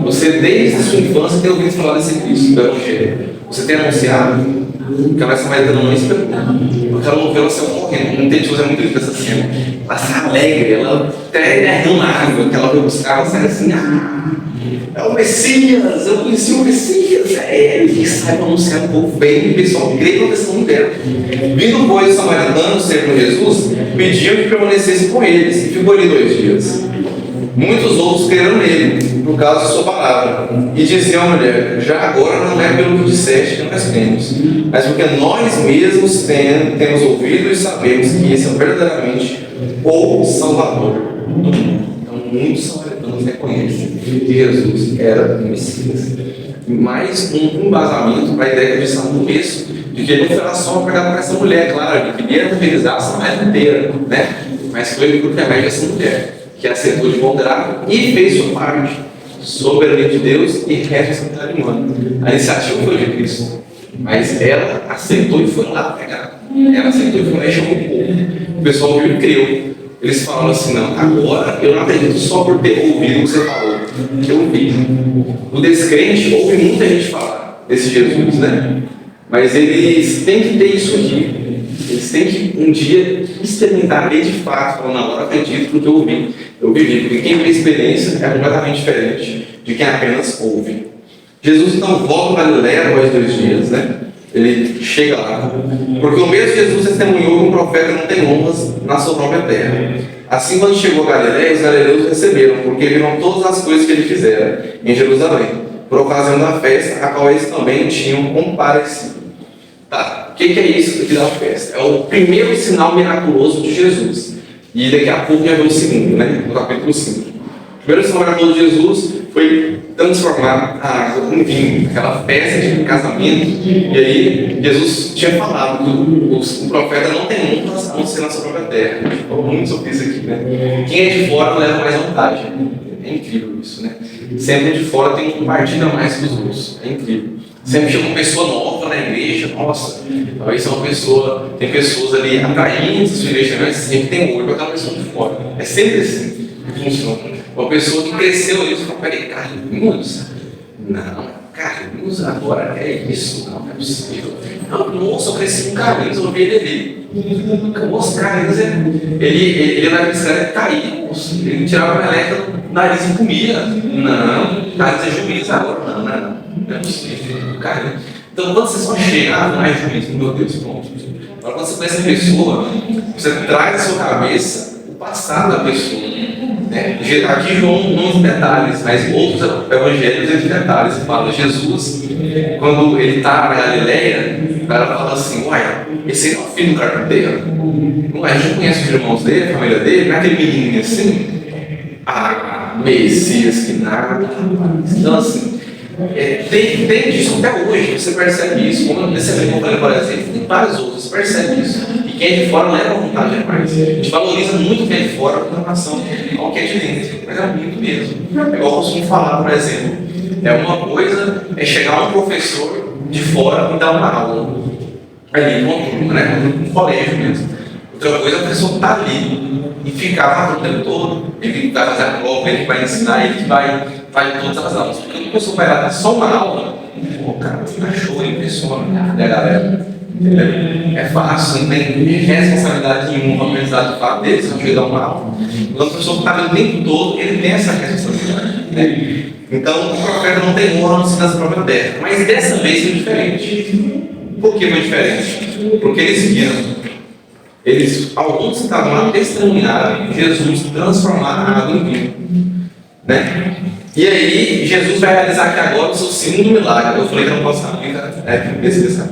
Você desde a sua infância tem ouvido falar desse Cristo, do Evangelho. Você tem anunciado que ela samaritana não esperou, porque ela não viu ela ser morrendo. Não tem Jesus, é muito lindo essa cena. Ela sai alegre, ela até derrama água que ela foi buscar, ela sai assim, é o Messias, eu conheci o Messias, é ele que sai para anunciar o povo bem, e o pessoal crê na testemunho dela. Vindo, pois, os samaritanos ser com Jesus, pediam que permanecesse com eles, e ficou ali 2 dias. Muitos outros creram nele, por causa de sua palavra, e diziam à mulher, já agora não é pelo que disseste que nós cremos, mas porque nós mesmos temos ouvido e sabemos que esse é verdadeiramente o Salvador do mundo. Então muitos samaritanos reconhecem que Jesus era o Messias. Mais um embasamento para a ideia que eu disse no começo, de que ele não foi lá só para pegar essa mulher, claro, ele queria evangelizar a Samária inteira, né? Mas foi por intermédio dessa mulher, que aceitou de bom grado e fez sua parte, soberania de Deus e responsabilidade humana. A iniciativa foi de Cristo, mas ela aceitou e foi lá pegar. Ela aceitou e foi lá e chamou o povo. O pessoal ouviu e creu. Eles falaram assim, não, agora eu não acredito só por ter ouvido o que você falou. Eu ouvi. O descrente ouve muita gente falar desse Jesus, né? Mas eles têm que ter isso aqui. Eles têm que um dia experimentar bem de fato, falando, não, agora acredito porque eu ouvi. Eu vivi, porque quem tem experiência é completamente diferente de quem apenas ouve. Jesus então volta para Galileia após 2 dias, né? Ele chega lá, porque o mesmo Jesus testemunhou que um profeta não tem honras na sua própria terra. Assim, quando chegou a Galileia, os galileus receberam, porque viram todas as coisas que ele fizera em Jerusalém, por ocasião da festa, a qual eles também tinham comparecido. Tá, o que é isso aqui da festa? É o primeiro sinal miraculoso de Jesus. E daqui a pouco já vem o segundo, né? No capítulo 5. O primeiro sinal miraculoso de Jesus foi transformar a água em vinho, aquela festa de casamento. E aí, Jesus tinha falado que o profeta não tem honras a não ser na sua própria terra. A gente falou muito sobre isso aqui, né? Quem é de fora leva mais vantagem. É incrível isso, né? Sempre de fora tem um partido a mais que os outros. É incrível. Sempre chega uma pessoa nova na igreja, nossa, talvez seja uma pessoa, tem pessoas ali atraentes na sua igreja, mas sempre tem olho para aquela pessoa de fora. É sempre assim que funciona. Uma pessoa que cresceu ali, você fala, peraí, Carlinhos? Não, Carlinhos agora é isso, não é possível. Não, nossa, eu cresci com Carlinhos, eu vi ele ali. Nossa, Carlinhos, ele na bicicleta caía, ele tirava a meleca do nariz e comia. Não, Carlinhos é juiz agora, não é possível. Carlinhos. Então, quando você só chega, não é juiz, meu Deus, pronto. Agora, quando você conhece a pessoa, você traz na sua cabeça o passado da pessoa. Né? Aqui João não em detalhes, mas outros evangelhos em detalhes. Fala Jesus, quando ele está na Galileia, o cara fala assim, uai, esse aí é o filho do carpinteiro. Uai, a gente conhece os irmãos dele, a família dele, não é aquele menininho assim? Ah, Messias, que nada. Então assim, tem disso até hoje, você percebe isso. Como nesse exemplo, por exemplo, tem vários outros, você percebe isso. E quem é de fora leva a vontade demais. A gente valoriza muito quem é de fora com relação ao que é de dentro, mas é muito mesmo. É igual eu costumo falar, por exemplo, uma coisa é chegar um professor de fora e dar uma aula, ali numa turma, né? Um colégio mesmo. Outra coisa é a pessoa estar ali e ficar o tempo todo, ele que vai fazer a prova, ele que vai ensinar, ele que vai todas as aulas. Porque quando a pessoa vai lá dar só uma aula, pô, cara, show, impressiona, né, galera? Entendeu? É fácil, não tem responsabilidade nenhuma para aprendizado de fato dele, se não chegar uma aula. Quando a pessoa está o tempo todo, ele tem essa responsabilidade. Né? Então, o profeta não tem honra no ensino da própria terra. Mas dessa vez foi diferente. Por que foi diferente? Porque eles viram. Alguns que estavam lá testemunharam Jesus transformar a água em vinho. Né? E aí, Jesus vai realizar aqui agora o seu segundo milagre. Eu falei que eu não posso saber, pesquisar.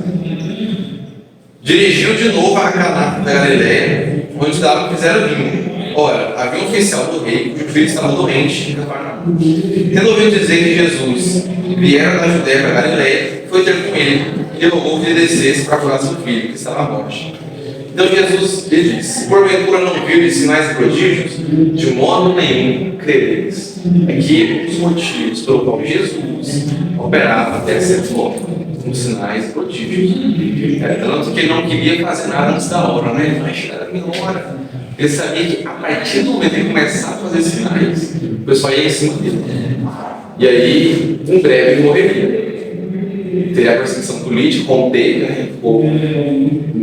Dirigiu de novo a Caná da Galileia, onde estavam fizeram vinho. Ora, havia um oficial do rei, cujo filho estava doente em Cafarnaum. Tendo ouvido dizer que Jesus viera da Judéia para a Galileia, foi ter com ele e rogou que ele descesse para curar seu filho, que estava à morte. Então Jesus lhe disse: porventura não virdes sinais e prodígios, de modo nenhum crereis. Aqui os motivos pelo qual Jesus operava até ser forte, com sinais e prodígios. Tanto que ele não queria fazer nada antes da hora, né? Ele vai chegar a minha hora. Ele sabia que a partir do momento que ele começar a fazer sinais, o pessoal ia em cima dele. E aí, em breve, ele morreria. Teria a perseguição política, como teve, né? Ficou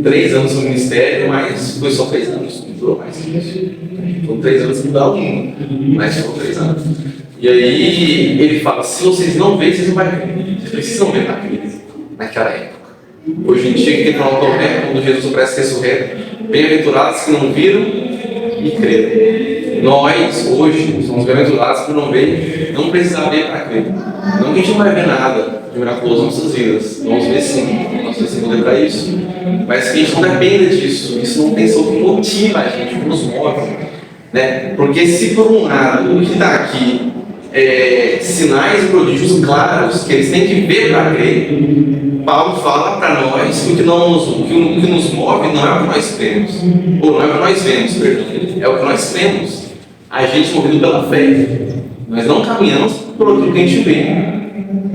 3 anos no ministério, mas foi só 3 anos, não durou mais que isso. Foram 3 anos que mudaram o mundo, mas foram 3 anos. E aí ele fala: se vocês não verem, vocês não vão crer. Vocês precisam ver naquela época. Hoje em dia, que tem uma promessa, quando Jesus aparece ressurreto, bem-aventurados que não viram e creram. Nós, hoje, somos bem-aventurados que não veem, não precisamos ver para crer. Não que a gente não vai ver nada de miraculoso nas nossas vidas, vamos ver sim, nós temos poder para isso, mas que a gente não dependa disso, isso não tem só que motiva a gente, que nos move, né? Porque se por um lado o que está aqui sinais e prodígios claros que eles têm que ver para crer, Paulo fala para nós que o que nos move não é o que nós cremos, ou não é o que nós vemos, perdão, é o que nós cremos. A gente movido pela fé, nós não caminhamos por aquilo que a gente vê.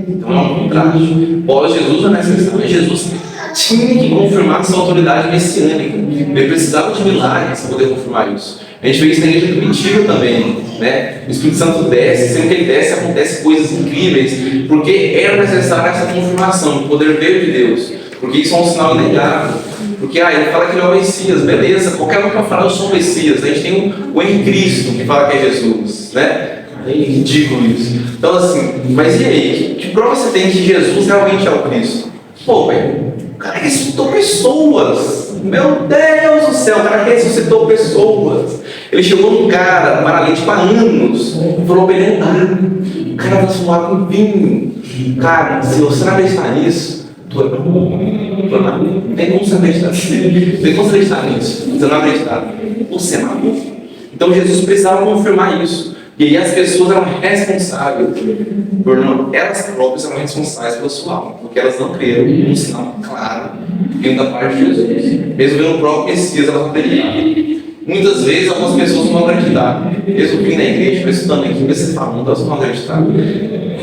Então é um contraste. Pós-Jesus é necessário. Jesus tinha que confirmar sua autoridade messiânica. Ele precisava de milagres para poder confirmar isso. A gente vê isso na igreja primitiva também, né? O Espírito Santo desce, sempre que ele desce, acontecem coisas incríveis, porque era necessária essa confirmação, o poder veio de Deus, porque isso é um sinal inegável. Porque ele fala que ele é o Messias, beleza, qualquer um que falar eu sou o Messias, a gente tem o Henrique Cristo que fala que é Jesus, né? É ridículo isso. Então assim, mas e aí? Que prova você tem que Jesus realmente é o Cristo? Pô, velho, o cara ressuscitou pessoas. Meu Deus do céu, o cara ressuscitou pessoas. Ele chegou num cara paralítico há anos e falou para ele andar. O cara transformou água em vinho. Cara, se você não acreditar nisso, não tem como você acreditar nisso. Não tem como você acreditar nisso. Você não acreditar. Você é maluco. Então Jesus precisava confirmar isso. E aí as pessoas eram responsáveis por não, elas próprias eram responsáveis pela sua alma, porque elas não creram num sinal claro vindo da parte de Jesus. Mesmo vendo o próprio Messias, elas não acreditavam. Muitas vezes algumas pessoas não vão acreditar. Mesmo vindo na igreja, estudando aqui, mesmo você falando, elas não vão acreditar.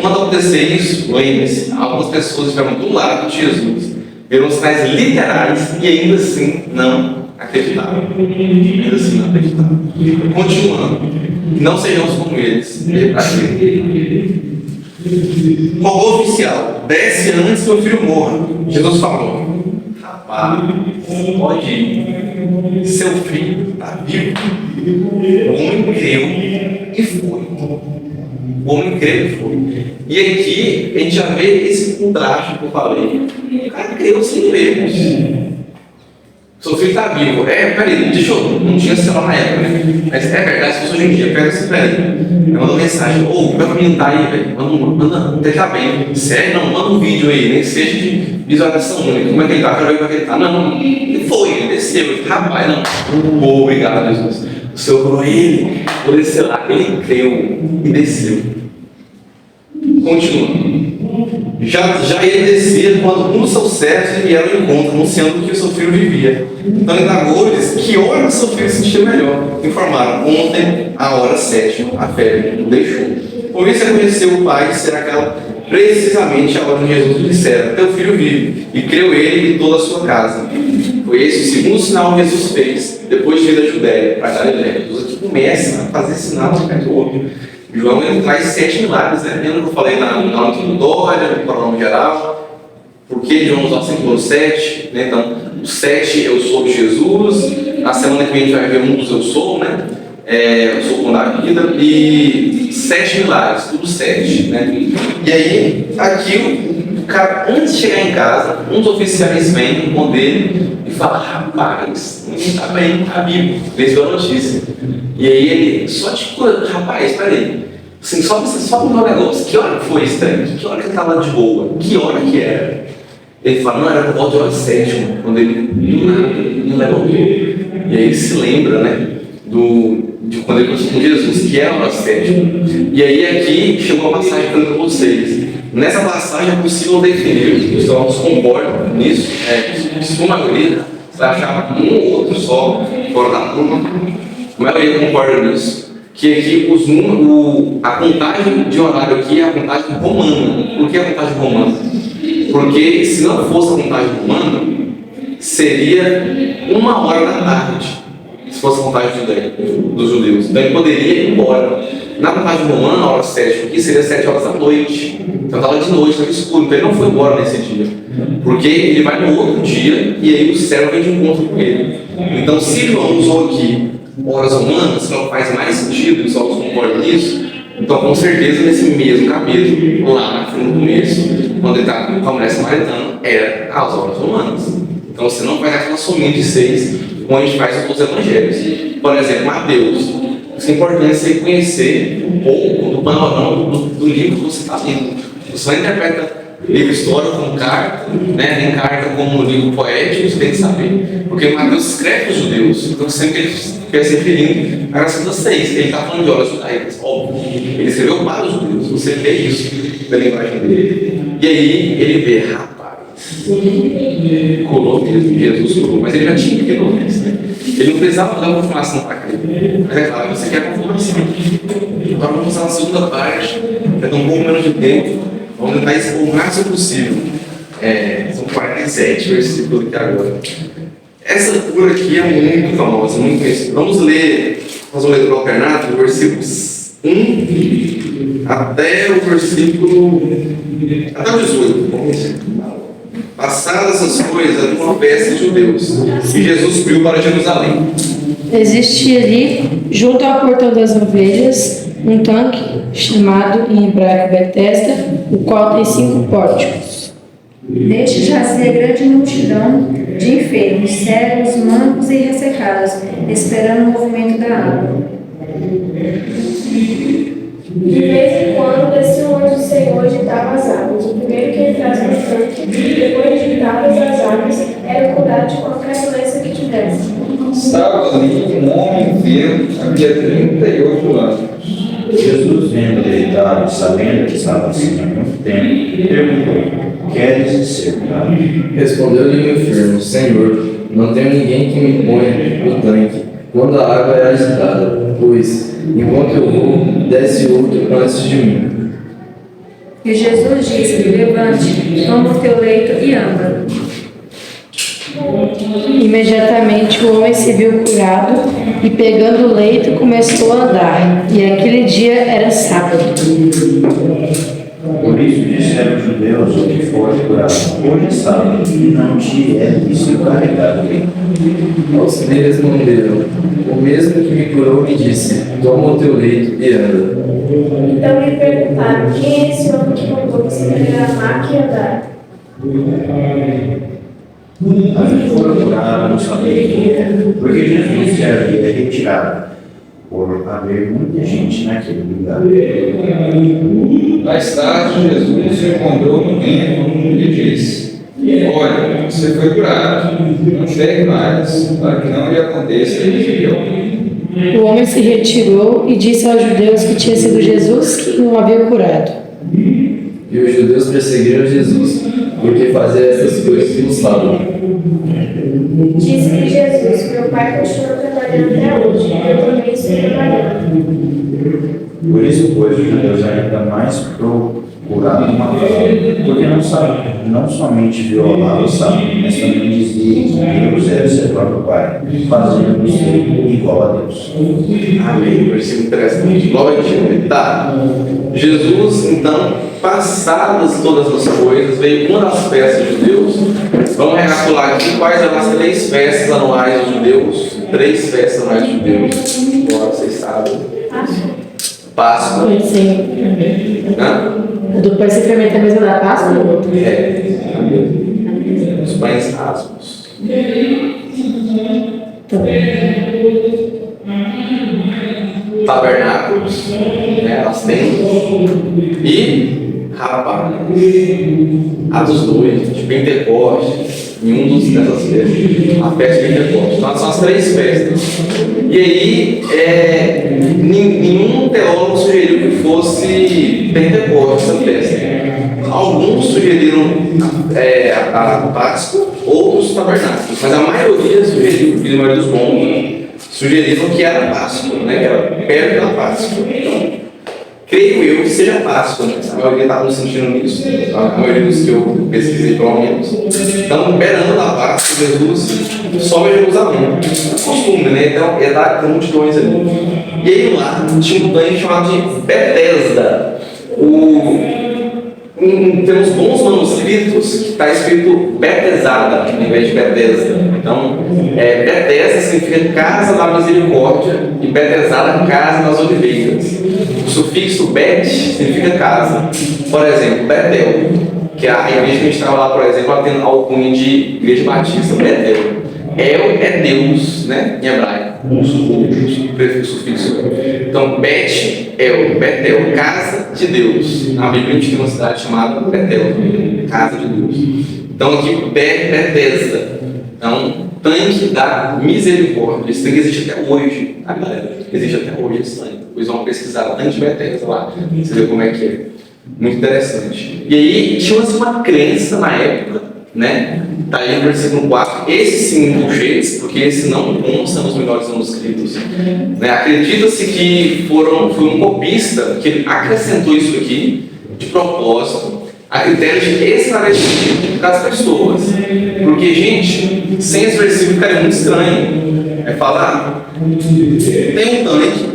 quando acontecer isso, lembre-se, algumas pessoas estiveram do lado de Jesus, viram sinais literais e ainda assim não acreditaram. Ainda assim não acreditaram. Continuando, não sejamos como eles. Qual oficial? Desce antes que meu filho morra. Jesus falou: rapaz, pode ir. Seu filho está vivo. O homem creu e foi. O homem creu e foi. E aqui a gente já vê esse contraste que eu falei. O cara creu sem vermos. Seu filho está vivo. Peraí, deixa eu. Não tinha celular na época, né? Mas é verdade, se fosse hoje em dia, pega esse peraí. Manda uma mensagem: ô, meu menino tá aí, velho. Manda, ele tá bem. Sério, não, manda um vídeo aí, nem que seja de visualização única. Como é que ele tá? Quero ver como é que ele tá. Não, ele foi, ele desceu. Ele, rapaz, não. Obrigado, Jesus. O Senhor curou ele. Vou descer lá. Ele creu e desceu. Continua. Já ele descia quando um dos seus servos vieram ao encontro, anunciando que o seu filho vivia. Então ele indagou-lhes que hora o seu filho se sentia melhor. Informaram: ontem, à hora 7, a febre o deixou. Por isso reconheceu o pai ser aquela precisamente a hora que Jesus lhe dissera: teu filho vive. E creu ele e toda a sua casa. Foi esse o segundo sinal que Jesus fez depois de vir da Judéia para Galiléia. Jesus aqui começa a fazer sinal de outro. João ele traz 7 milagres, né? Lembra que eu falei na aula introdutória, no pronome geral? Por que João usa sempre o 7? Né? Então, o 7 eu sou de Jesus. Na semana que vem a gente vai ver um dos eu sou, né? Eu sou o pão da vida. E 7 milagres, tudo 7. Né? E aí, aqui o cara, antes de chegar em casa, um dos oficiais vem com ele e fala: rapaz, não está bem, está vivo. Recebeu a notícia. E aí ele só te cura: rapaz, peraí. Assim, só para um negócio: que hora que foi esse trem? Que hora que ele estava de boa? Que hora que era? Ele fala: não, era por volta de hora 7, quando ele do nada me levantou. E aí ele se lembra, né? De quando ele conversou com Jesus, que era a hora 7. E aí aqui chegou a passagem para vocês. Nessa passagem é possível definir, os teólogos concordam nisso, sua maioria, você vai achar um ou outro só fora da turma, a maioria concorda nisso, que aqui a contagem de horário aqui é a contagem romana. Por que a contagem romana? Porque se não fosse a contagem romana, seria 1h da tarde, se fosse a contagem dos judeus. Então ele poderia ir embora. Na contagem romana, a hora 7 aqui seria 7 horas da noite. Então estava de noite, estava escuro. Então ele não foi embora nesse dia. Porque ele vai no outro dia e aí o servo vem de encontro com ele. Então, se João usou aqui horas romanas, não faz mais sentido, os outros concordam nisso. Então, com certeza, nesse mesmo capítulo, lá no começo, quando ele está com a mulher samaritana, era as horas romanas. Então, você não faz aquela somente de 6, como a gente faz com os evangelhos. Por exemplo, Mateus. Isso é importante você conhecer um pouco do panorama do livro que você está lendo. Você não interpreta livro histórico como carta, né? Nem carta como livro poético, você tem que saber. Porque Mateus escreve para os judeus, então sempre ele quer se referindo a Gálatas 6. Ele está falando de horas judaicas, óbvio. Ele escreveu para os judeus, você vê isso na linguagem dele. E aí ele vê: rapaz, curou mesmo, Jesus curou, mas ele já tinha que antes, né? Ele não precisava dar uma confirmação para ele. Mas é claro, você quer a confirmação. Agora vamos usar a segunda parte, vai dar um pouco menos de tempo, vamos tentar expor o máximo possível. São 47 versículos aqui agora. Essa cura aqui é muito famosa, muito conhecida. Vamos ler, nós vamos ler o alternato, do versículo 1 até o versículo. Até o 18. Vamos. Passadas essas coisas, havia uma festa de judeus, e Jesus subiu para Jerusalém. Existia ali, junto ao portão das ovelhas, um tanque chamado em hebraico Betesda, o qual tem 5 pórticos. Neste jazia grande multidão de enfermos, cegos, mancos e ressecados, esperando o movimento da água. De vez em quando descia o anjo do Senhor e agitava as águas. O primeiro que entrasse no tanque, depois de agitadas as águas, era curado de qualquer doença que tivesse. Estava ali um homem enfermo, havia 38 anos. Jesus, vendo deitado e sabendo que estava assim há muito tempo, perguntou: queres ser curado? Respondeu-lhe o enfermo: Senhor, não tenho ninguém que me ponha no tanque quando a água é agitada, pois, enquanto eu vou, desce outro antes de mim. E Jesus disse: levante, toma o teu leito e anda. Imediatamente o homem se viu curado e, pegando o leito, começou a andar. E aquele dia era sábado. Por isso disseram os judeus o que for curado. Hoje é sábado e não te é lícito carregar o leito. Aos que lhe responderam: o mesmo que me curou me disse: toma o teu leito e anda. Então lhe perguntaram: quem é esse homem que mandou você pegar a maca e andar? A gente foi procurar não saber quem era, porque Jesus se havia retirado, por haver muita gente naquele lugar. Mais tarde, Jesus se encontrou no templo e lhe disse: olha, você foi curado, não pegue mais, para que não lhe aconteça o que viu. O homem se retirou e disse aos judeus que tinha sido Jesus que o havia curado. E os judeus perseguiram Jesus, porque fazia essas coisas no sábado. Disse-lhe Jesus: meu pai continua trabalhando até hoje, eu também estou trabalhando. Por isso, pois, os judeus ainda mais procuraram matá-lo, porque não somente violava o sábado, mas também dizia que Deus era seu próprio Pai, fazendo-se igual a Deus. Amém. Versículo interessante. Glória a Deus. Tá. Jesus, então, passadas todas as coisas, veio uma das festas de Deus. Vamos recapitular aqui quais eram as 3 festas anuais dos judeus. 3 festas anuais dos judeus. Agora vocês sabem. Páscoa. Sim. Hã? Do pão sem fermento é a mesma da Páscoa ou outra? É. Os pães asmos. Tabernáculos, né, elas têm, e rapaz, Atos 2, de Pentecostes, em um dessas festas, a festa de Pentecostes. Então são as 3 festas. E aí, nenhum teólogo sugeriu que fosse Pentecostes essa festa. Alguns sugeriram a Páscoa, outros tabernáculos, mas a maioria sugeriu, e a maioria dos bons, sugeriram que era Páscoa, né? Que era perto da Páscoa. Então, creio eu que seja Páscoa, né? A maioria está no sentindo nisso, a maioria dos que eu pesquisei, pelo menos. Então, perando da Páscoa, Jesus sobe a Jerusalém. É costume, né? Então, ia dar multidões ali. E aí lá tinha um tanque chamado de Betesda. Tem uns bons manuscritos que está escrito Betesada, em vez de Betesda. Então, Betesda significa casa da misericórdia e Betesada, casa das oliveiras. O sufixo Bet significa casa. Por exemplo, Betel, que a igreja que a gente estava lá, por exemplo, ela tem alcunha de igreja batista, Betel. El é Deus, né, em hebraico, o sufixo. Então, Bet-El, Betel, casa de Deus. Na Bíblia a gente tem uma cidade chamada Betel, casa de Deus. Então, aqui, Betesda. Então, tanque da misericórdia. Esse tanque existe até hoje, tá, galera? Existe até hoje esse tanque. Depois vão pesquisar o tanque de Betesda lá, você vê como é que é. Muito interessante. E aí, tinha uma crença na época, né? Está aí no versículo 4. Esse sim, colchetes, porque esse não consta nos melhores manuscritos. Né? Acredita-se que foi um copista que acrescentou isso aqui de propósito, a critério de esclarecimento das pessoas. Porque, gente, sem esse versículo ficaria muito estranho. É falar, tem um tanque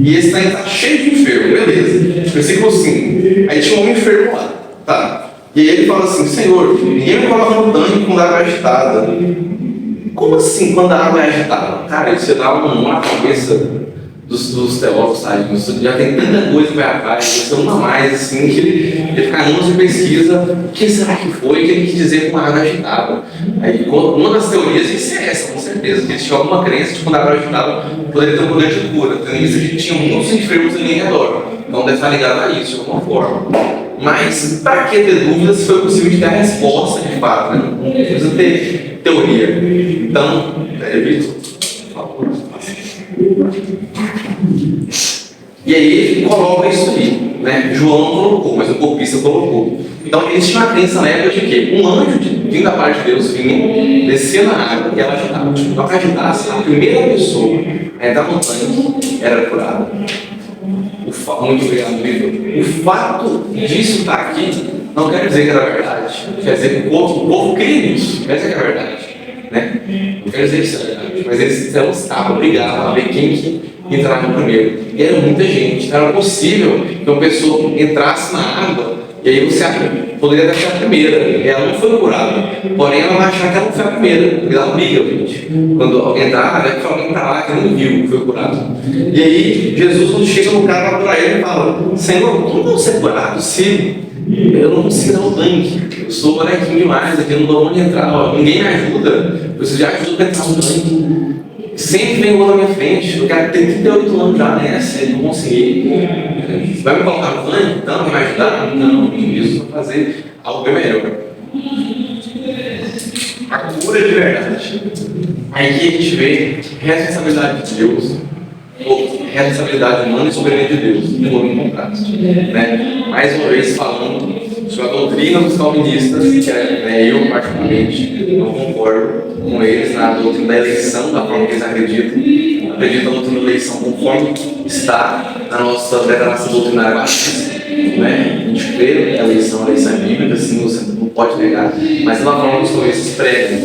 e esse tanque está cheio de enfermo, beleza. Versículo 5. Aí tinha um homem enfermo lá, tá? E aí ele fala assim: Senhor, ninguém me coloca no tanque quando a água é agitada. Como assim quando a água é agitada? Cara, isso dá uma cabeça dos teólogos, sabe? Você já tem tanta coisa para atrás, você uma mais assim, que ele fica anos de pesquisa. O que será que foi que ele quis dizer com a água agitada? Aí, uma das teorias é essa, com certeza, que eles tinham alguma crença de que quando a água é agitada poderia ter um poder de cura. Tendo isso, a gente tinha muitos enfermos ali em redor. Então deve estar ligado a isso, de alguma forma. Mas, para que ter dúvidas se foi possível de ter a resposta de fato, né? Não precisa ter teoria. Então, Vitor, por favor. E aí ele coloca isso aí, né? João não colocou, mas o copista colocou. Então, eles tinham a crença na época de que um anjo vindo da parte de Deus vinha, descia na água e ela agitava. Então, para agitar, a primeira pessoa a entrar no tanque era curada. Muito obrigado, Vitor. O fato disso estar aqui não quer dizer que era verdade. Quer dizer que o povo crê nisso. Quer dizer que é verdade. Né? Não quer dizer que isso é verdade. Mas eles estavam obrigados a ver quem que entrava primeiro. E era muita gente. Não era possível que uma pessoa entrasse na água e aí você poderia achar a primeira. Ela não foi curada. Porém, ela vai achar que ela não foi a primeira. Porque ela briga, gente. Quando alguém entrar, é que alguém está lá que não viu que foi curado. E aí, Jesus, quando chega no cara para curar ele, ele fala: Senhor, como vou ser curado se eu não consigo dar um tanque? Eu sou bonequinho demais aqui, eu não dou onde entrar. Ó, ninguém me ajuda. Eu preciso de ajuda para entrar no tanque. Sempre vem outro na minha frente. Eu quero ter 38 anos já nessa, não consegui. Vai me colocar no tanque? Então, vai me ajudar? Não, Jesus vai fazer algo bem melhor. A cura de verdade. Aí que a gente vê responsabilidade de Deus, ou responsabilidade humana e soberania de Deus, no nome contraste. Né? Mais uma vez falando sobre a doutrina dos calvinistas, que eu particularmente não concordo com eles na doutrina da eleição, da forma que eles acreditam. Acreditam na doutrina da eleição conforme está na nossa declaração doutrinária batista. Né? A gente crê que a eleição é bíblica, assim, você não pode negar, mas não é a forma que os calvinistas pregam.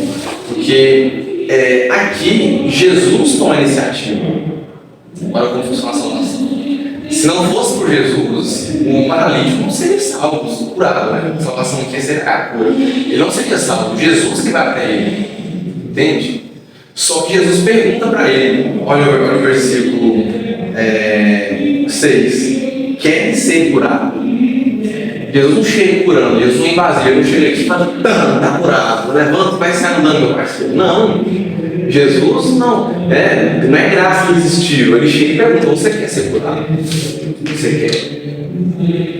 Porque aqui Jesus toma a iniciativa. Olha como funciona a salvação. Se não fosse por Jesus, o paralítico não seria salvo, curado, né? A salvação aqui seria a cura. Ele não seria salvo, Jesus que vai até ele. Entende? Só que Jesus pergunta para ele, olha o versículo 6, quer ser curado? Jesus não chega curando, Jesus não invasiva, ele não chega aqui e fala, tá curado, levanta e vai se andando, meu parceiro. Não, Jesus não é graça irresistível, ele chega e pergunta, você quer ser curado? Você quer?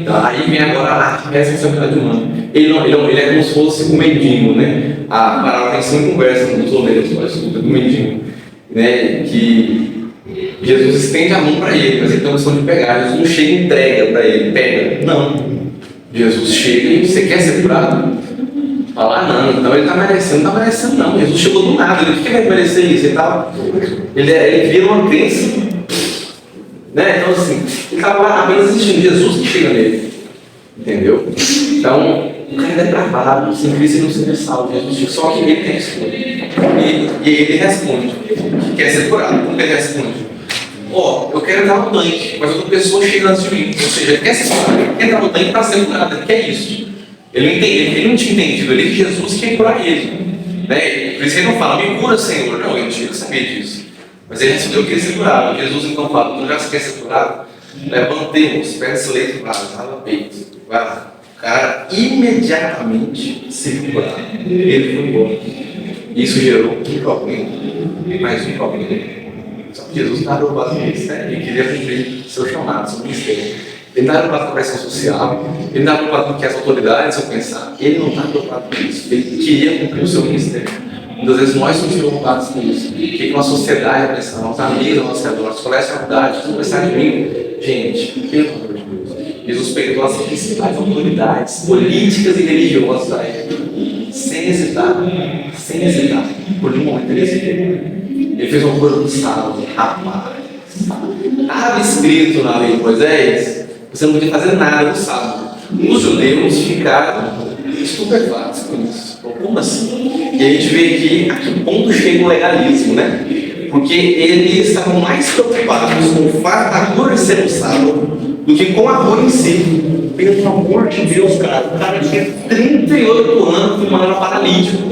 Então, aí vem agora a responsabilidade humana. Ele é como se fosse um mendigo, né? A palavra tem sempre conversa com os ovelhas, com o mendigo, né? Que Jesus estende a mão para ele, mas ele tem a opção de pegar. Jesus não chega e entrega para ele, pega. Não. Jesus chega e você quer ser curado? Fala, não, então ele está merecendo, não está merecendo não. Jesus chegou do nada, ele vai merecer isso? Ele vira uma crença, né? Então assim, ele estava apenas existindo, Jesus que chega nele, entendeu? Então, o cara é depravado, sem Cristo ele não seria salvo, Jesus, só que ele tem escolha. E ele responde, que quer ser curado. Como ele responde? Eu quero entrar no tanque, mas outra pessoa chega antes de mim. Ou seja, ele quer ser curado, ele quer entrar no tanque para ser curado, ele quer isso. Ele não tinha entendido ali que Jesus quer curar ele. Né? Por isso que ele não fala, me cura, Senhor. Não, ele não tinha que saber disso. Mas ele respondeu que queria ser curado. Jesus então fala, tu já quer ser curado? Levantemos, pega esse leito para o peito. Vai lá. O cara imediatamente se viu curado. Ele foi embora. Isso gerou um problema. Mais um problema. Só que Jesus não estava preocupado com isso, né? Ele queria cumprir seu chamado, seu ministério. Ele não estava preocupado com a pressão social, ele não estava preocupado com o que as autoridades iam pensar. Ele não estava preocupado com isso. Ele queria cumprir o seu ministério. Muitas vezes nós somos preocupados com isso. O que a nossa sociedade vai pensar, nossos amigos, nossos colegas de faculdade, tudo vai pensar de mim. Gente, pelo amor de Deus. Jesus perdoou as principais autoridades políticas e religiosas da época. Sem hesitar. Por nenhum momento ele hesitou. Ele fez uma coisa do sábado, rapaz. Estava escrito na lei de Moisés, você não podia fazer nada no sábado. Os judeus ficaram estupefatos com isso. Como assim? E a gente vê aqui a que ponto chega o legalismo, né? Porque eles estavam mais preocupados com o fato da cura ser no sábado do que com a cura em si. Pelo amor de Deus, cara. O cara tinha 38 anos e era paralítico.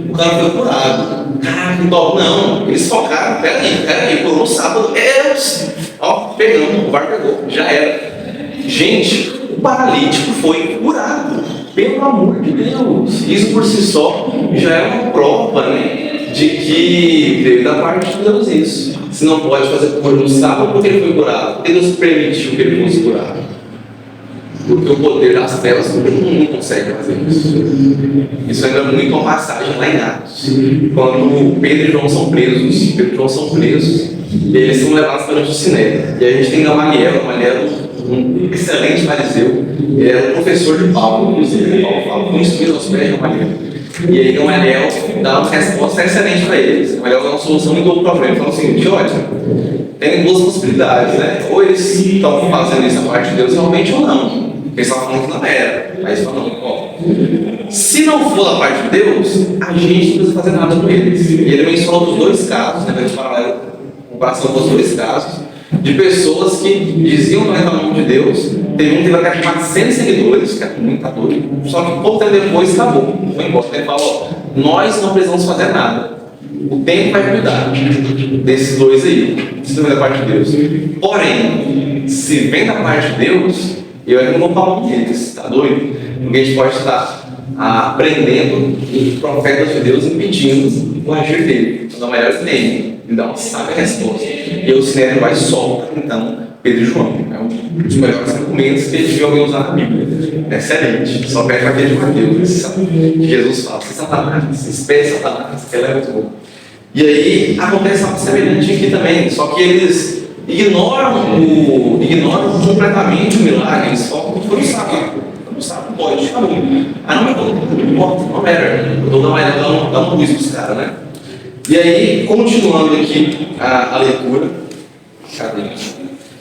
O cara foi curado. Caraca, não. Eles focaram. Peraí, curou no sábado. Pegamos, o VAR pegou. Já era. Gente, o paralítico foi curado. Pelo amor de Deus. Isso por si só já é uma prova, né? De que veio da parte de Deus isso. Se não pode fazer cura no sábado, porque ele foi curado? Porque Deus permitiu que ele fosse curado. Porque o poder das telas não consegue fazer isso. Isso ainda é muito uma passagem lá em Atos. Quando Pedro e João são presos, e eles são levados perante o Sinédrio. E a gente tem Gamaliel, um excelente fariseu, ele era um professor de Paulo, inclusive. Paulo fala, fui instruído aos pés de Gamaliel. E aí Gamaliel dá uma resposta excelente para eles. Gamaliel dá uma solução muito boa para o problema. Ele fala o seguinte, ótimo. tem duas possibilidades, né? Ou eles estão fazendo isso da parte de Deus realmente ou não. Eles estavam falando que não era. Mas falam, ó, se não for da parte de Deus, a gente não precisa fazer nada com eles. E ele mencionou os dois casos, né? Ele paralelo, comparação com os dois casos, de pessoas que diziam não entrar no nome de Deus. Teve um que teve até 400 seguidores, que é muito doido, só que pouco tempo depois acabou. Foi embora. Ele falou, ó, nós não precisamos fazer nada. O tempo vai cuidar desses dois aí, se não vem da parte de Deus. Porém, se vem da parte de Deus, eu ainda não vou falar com eles, tá doido? Porque a gente pode estar aprendendo os profetas de Deus impedindo o agir dele. Então, melhor que nem, então sabe a resposta. E o Sinédrio vai solta, então, Pedro e João. É um dos melhores argumentos que eles deviam usar na Bíblia. Excelente. Só pede para aquele de Mateus. Jesus fala, Satanás, espere Satanás, que ela é muito boa. E aí acontece algo semelhante aqui também, só que eles ignoram completamente o milagre, eles focam no que foi o sábado. O sábado pode, acabou. Ah, não importa, não era. Eu estou dando luz para os caras, né? E aí, continuando aqui a leitura, cadê?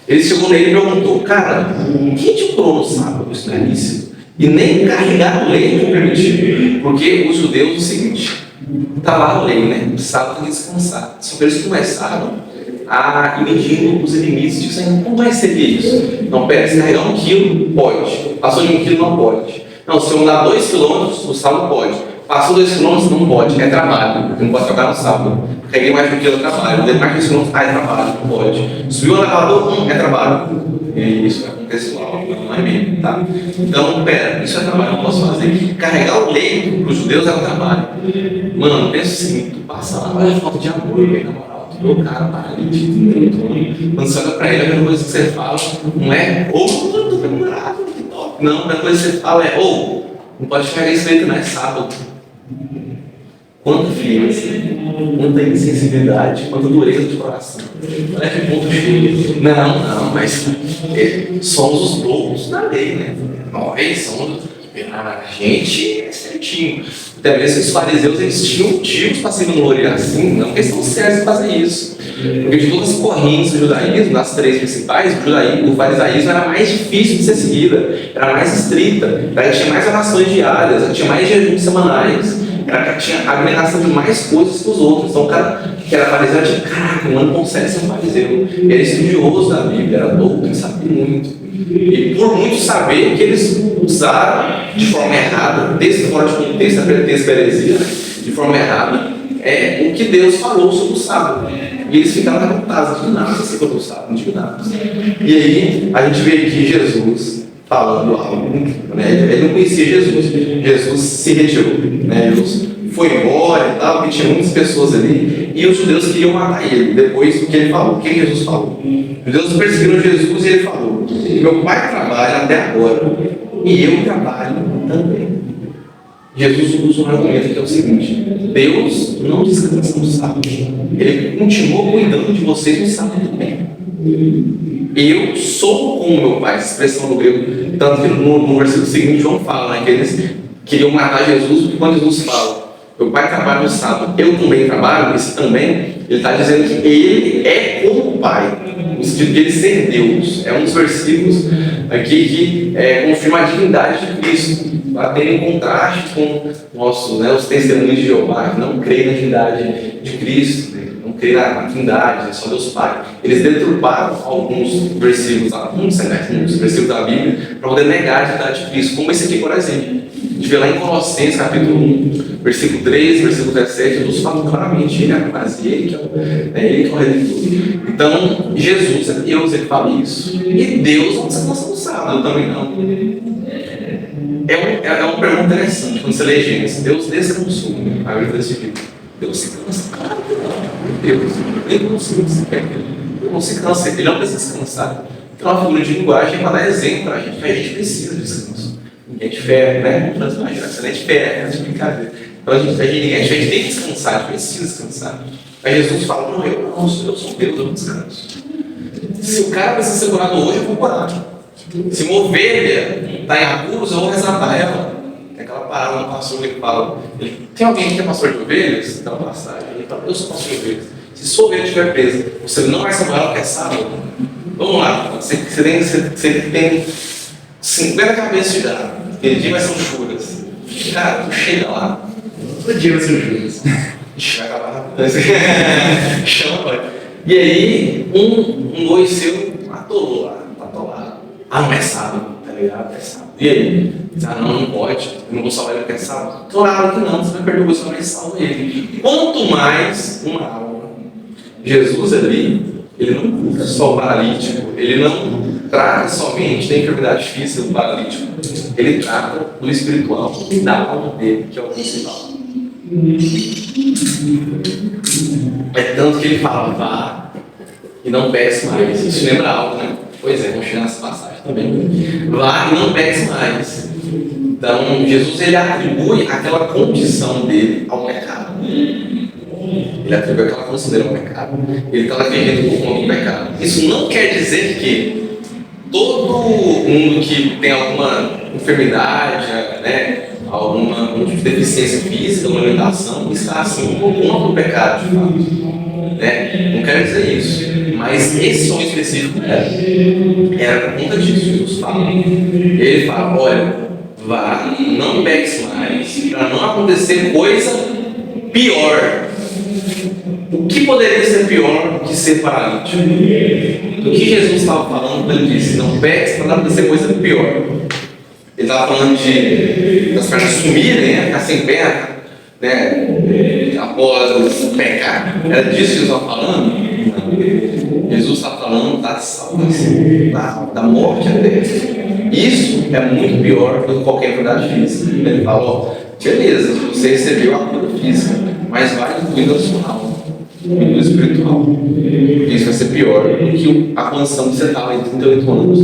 Ele chegou nele e perguntou, cara, quem te curou no sábado? Isso não é lícito. E nem carregar a lei não permitiu. Porque os judeus, é o seguinte, está lá a lei, né? O sábado tem que descansar. Só que eles começaram a medindo os limites disso aí. Como vai ser isso? Não, pera, se carregar 1 quilo, pode. Passou de 1 quilo, não pode. Não, se eu andar 2 quilômetros, o sábado pode. Passou 2 quilômetros, não pode. É trabalho. Não pode trocar no sábado. Carreguei mais de 1 quilo, é trabalho. Dei mais de 2 quilômetros, é trabalho. Não pode. Subiu no elevador, é trabalho. E isso é pessoal, não é mesmo, tá? Então, pera, isso é trabalho, eu não posso fazer. Carregar o leito para os judeus é um trabalho. Mano, pensa assim, tu passa lá, olha a falta de amor, na moral. O cara paralítico, quando você olha pra ele, a primeira coisa que você fala não é, tô preparado, que top. Não, a primeira coisa que você fala é, não pode chegar isso aí que não é sábado. Quanta frieza, quanta insensibilidade, quanta dureza de coração. Olha que ponto cheio. Não, mas somos os loucos da lei, né? Nós somos. A gente é certinho. Até mesmo os fariseus, eles tinham motivos para se vangloriar assim, não porque eles estão certos em fazer isso. Porque de todas as correntes do judaísmo, das 3 principais, o farisaísmo era mais difícil de ser seguida, era mais estrita, ela tinha mais orações diárias, ela tinha mais jejuns semanais, ela tinha abnegação de mais coisas que os outros. Então o cara que era fariseu tinha, caraca, mano, consegue ser um fariseu. Ele era estudioso da Bíblia, era douto, sabia muito. E por muito saber que eles usaram de forma errada, texto fora de contexto, a heresia, de forma errada, o que Deus falou sobre o sábado. E eles ficaram revoltados, indignados, assim quando o sábado, indignados. E aí a gente vê aqui Jesus falando algo, né? Ele não conhecia Jesus. Jesus se retirou, né? Jesus foi embora e tal, porque tinha muitas pessoas ali, e os judeus queriam matar ele, depois do que ele falou, o que Jesus falou. Os judeus perseguiram Jesus e ele falou, meu pai trabalha até agora, e eu trabalho também. Jesus usa um argumento que é o seguinte, Deus não descansa no sábado, Ele continuou cuidando de vocês no sábado também. Eu sou como meu pai, essa expressão no grego, tanto que no versículo seguinte João fala, né, que eles queriam matar Jesus, porque quando Jesus fala, meu pai trabalha no sábado, eu também trabalho, esse também, ele está dizendo que ele é como o pai, no sentido de ele ser Deus. É um dos versículos aqui que confirma a divindade de Cristo, batendo em contraste com os testemunhos de Jeová, que não creem na divindade de Cristo, né? Não creem na divindade, só Deus Pai. Eles deturparam alguns versículos, alguns versículos da Bíblia, para poder negar a divindade de Cristo, como esse aqui, por exemplo. A gente vê lá em Colossenses, capítulo 1, versículo 3, versículo 17, Jesus fala claramente, ele é a base, ele que é o Redentor. Então, Jesus é Deus, ele fala isso. E Deus não descansa no sábado, também não. É uma pergunta interessante, quando você lê Gênesis, Deus descansou, a Bíblia desse tipo. Deus se cansa, claro que não. Deus, ele não se cansa, ele não se cansa, ele não precisa descansar. Então, a figura de linguagem é para dar exemplo para a gente, que a gente precisa de descanso. Ninguém de fé, né? Não é de fé, é de brincadeira. Então a gente tem que descansar, a gente precisa descansar. Aí Jesus fala, não, eu sou Deus, eu não descanso. Se o cara precisa ser curado hoje, eu vou curar. Se uma ovelha está em apuros, eu vou resgatar ela. Tem aquela parábola no pastor que fala, tem alguém que é pastor de ovelhas? Então, passagem, ele fala, eu sou pastor de ovelhas. Se sua ovelha estiver presa, você não vai salvar ela, quer sábado. Vamos lá, você tem 50 cabeças de gado. Aquele dia vai ser um Judas. Cara, tu chega lá, todo dia vai ser um Judas. Ixi, vai acabar rápido. Chama, e aí, um boi seu atolou lá, atolado. Ah, não é sábado, tá ligado? É sábado. E aí? Não pode, eu não vou salvar ele porque é sábado. Claro que não, você vai perder o boi, você vai salvar ele. Quanto mais uma alma. Jesus ali, ele não cura só o paralítico, ele não trata somente da enfermidade física do paralítico, ele trata do espiritual, da alma dele, que é o principal. É tanto que ele fala, vá e não pegue mais. Isso lembra algo, né? Pois é, vamos chegar nessa passagem também. Vá e não pegue mais. Então, Jesus, ele atribui aquela condição dele ao pecado. Ele atribui aquela condição dele ao pecado. Ele está defendendo por conta do pecado. Isso não quer dizer que todo mundo que tem alguma enfermidade, né, algum tipo de deficiência física, uma limitação, está assim por conta do pecado, de fato. Né? Não quero dizer isso. Mas esse som específico era por conta disso. Jesus fala. Ele fala, olha, vá, não pegue mais, para não acontecer coisa pior. O que poderia ser pior que ser paralítico? Do que Jesus estava falando quando ele disse, não pegue para não acontecer coisa pior. Ele estava falando das pernas sumirem, né? Ficar sem perna, né? Após pecar. Era disso que Jesus estava falando? Não. Jesus está falando da salvação, da morte até. Isso é muito pior do que qualquer enfermidade física. Ele falou, beleza, você recebeu a cura física, mas vai incluindo a sua alma, do espiritual. Isso vai ser pior do que a condição que você estava em 38 anos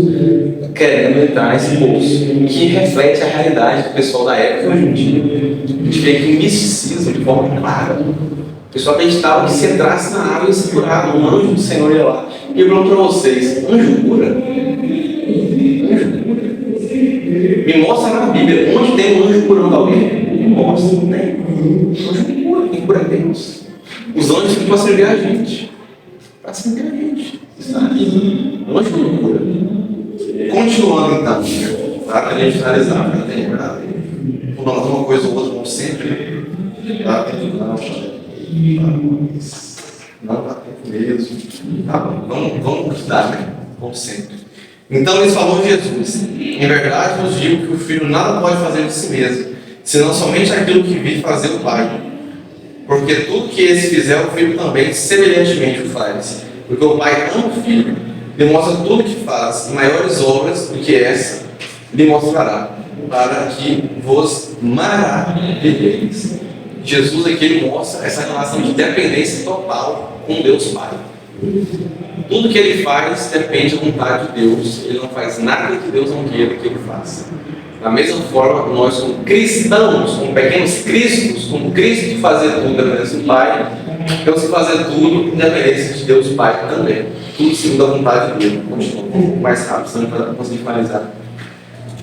querendo entrar nesse bolso, que reflete a realidade do pessoal da época hoje em dia. A gente vê que o misticismo, de forma clara, o pessoal acreditava que se entrasse na água e se curava, um anjo do Senhor ia lá. E eu pergunto para vocês, anjo cura? Anjo cura? Me mostra na Bíblia onde tem um anjo curando alguém. Me mostra, não tem. Anjo cura, quem cura é Deus. Os anjos ficam para servir a gente. Para servir a gente. Está aí. O anjo não cura. Continuando então, para a gente finalizar, para terminar. Vou falar uma coisa ou outra, como sempre. Tá? Não dá tempo mesmo. Tá bom, vamos estudar, né? Como sempre. Então eles falaram de Jesus. Em verdade vos digo que o Filho nada pode fazer de si mesmo, senão somente aquilo que vi fazer o Pai. Porque tudo que esse fizer, o Filho também semelhantemente o faz. Porque o Pai ama o Filho, lhe mostra tudo o que faz, e maiores obras do que essa lhe mostrará, para que vos maravilheis. Jesus aqui ele mostra essa relação de dependência total com Deus Pai. Tudo que ele faz depende da vontade de Deus. Ele não faz nada que Deus não queira que ele faça. Da mesma forma, nós como cristãos, como pequenos cristos, como Cristo fazer tudo independência do Pai, temos que fazer tudo independência de Deus Pai também. Tudo segundo a vontade dele. Continua um pouco mais rápido, senão a gente vai conseguir finalizar.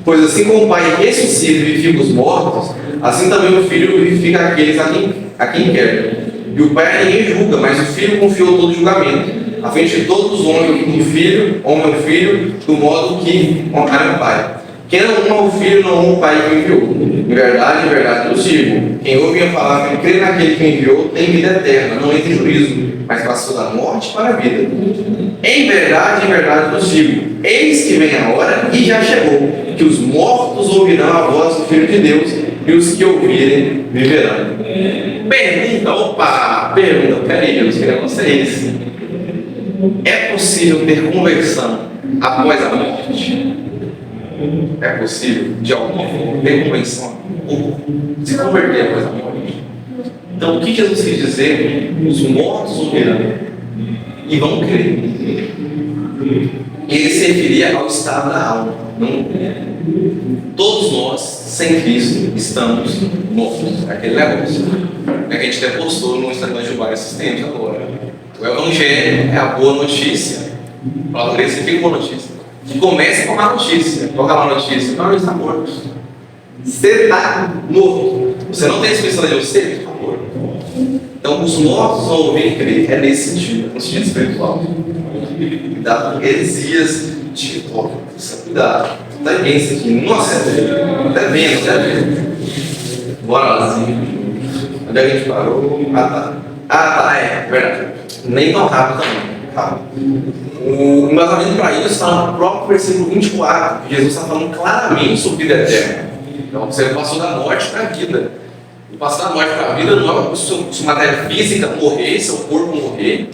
Pois assim como o Pai ressuscita e vivifica os mortos, assim também o Filho vivifica aqueles a quem quer. E o Pai a ninguém julga, mas o Filho confiou todo o julgamento, a fim de que todos honrem o Filho, do modo que honraram o Pai. Quem não honra o Filho não honra o Pai que o enviou. Em verdade, eu digo, quem ouve a palavra e crê naquele que enviou, tem vida eterna, não entra em juízo, mas passou da morte para a vida. Em verdade, eu digo, eis que vem a hora, e já chegou, que os mortos ouvirão a voz do Filho de Deus, e os que ouvirem viverão. Pergunta, peraí, Deus, que negócio é esse? É possível ter conversão após a morte? É possível, de alguma forma, ter conversão ou se converter após a morte? Então, o que Jesus quis dizer? Os mortos ouvirão e vão crer. Ele se referia ao estado da alma. Não, todos nós, sem Cristo, estamos mortos. É aquele negócio que a gente até postou no Instagram de vários esses tempos agora. O Evangelho é a boa notícia. Para ler, você fica boa notícia. Comece com a má notícia. Qual é a má notícia? Não, está morto. Você está morto. Você não tem expressão de Deus, você está morto. Então, os mortos vão ouvir e crer. É nesse sentido, no sentido espiritual. Cuidado com heresias de TikTok. Cuidado. Tá bem isso aqui. Nossa, tá vendo. Bora lá. Onde é que a gente parou? É verdade. Nem tão rápido também. O embasamento para isso está no próprio versículo 24, que Jesus está falando claramente sobre vida eterna. Então você passou da morte para a vida. E passar da morte para a vida não é sua matéria física morrer, seu corpo morrer.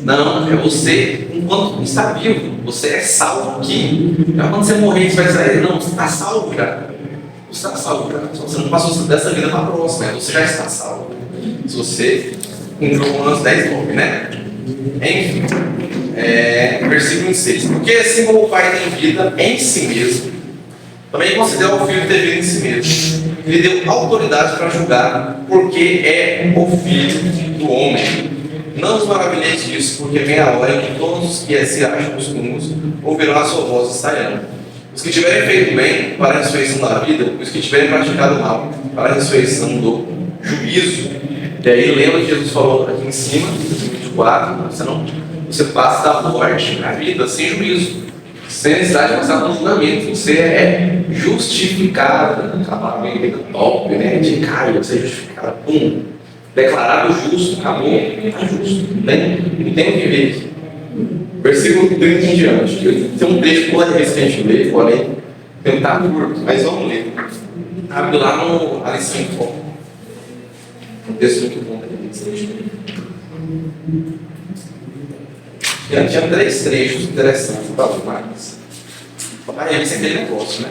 Não, é você enquanto está vivo. Você é salvo aqui. Não é quando você morrer, você vai sair. Não, você está salvo já. Você está salvo já. Só você não passou dessa vida para a próxima. Você já está salvo. Se você entrou no Romanos 10:9, né? Enfim, versículo 26. Porque assim como o Pai tem vida em si mesmo, também considera o Filho ter vida em si mesmo. Ele deu autoridade para julgar, porque é o Filho do homem. Não os maravilheis disso, porque vem a hora em que todos os que se acham nos túmulos ouvirão a sua voz e sairão. Os que tiverem feito bem para a ressurreição da vida, e os que tiverem praticado mal para a ressurreição do juízo. E aí lembra que Jesus falou aqui em cima, 24, você passa da morte para a vida sem juízo, sem necessidade de passar pelo julgamento. Você é justificado, acabou top, né? De cara, você é justificado, pum, declarado justo, acabou, está justo, não tem o que ver aqui. Versículo 30 em diante, tem um trecho toda vez que a gente lê, porém, tentar curto, mas vamos ler. Abre lá no Alice em Foco. Um texto muito bom. Tinha 3 trechos interessantes para os Marcos. Para eles é aquele negócio, né?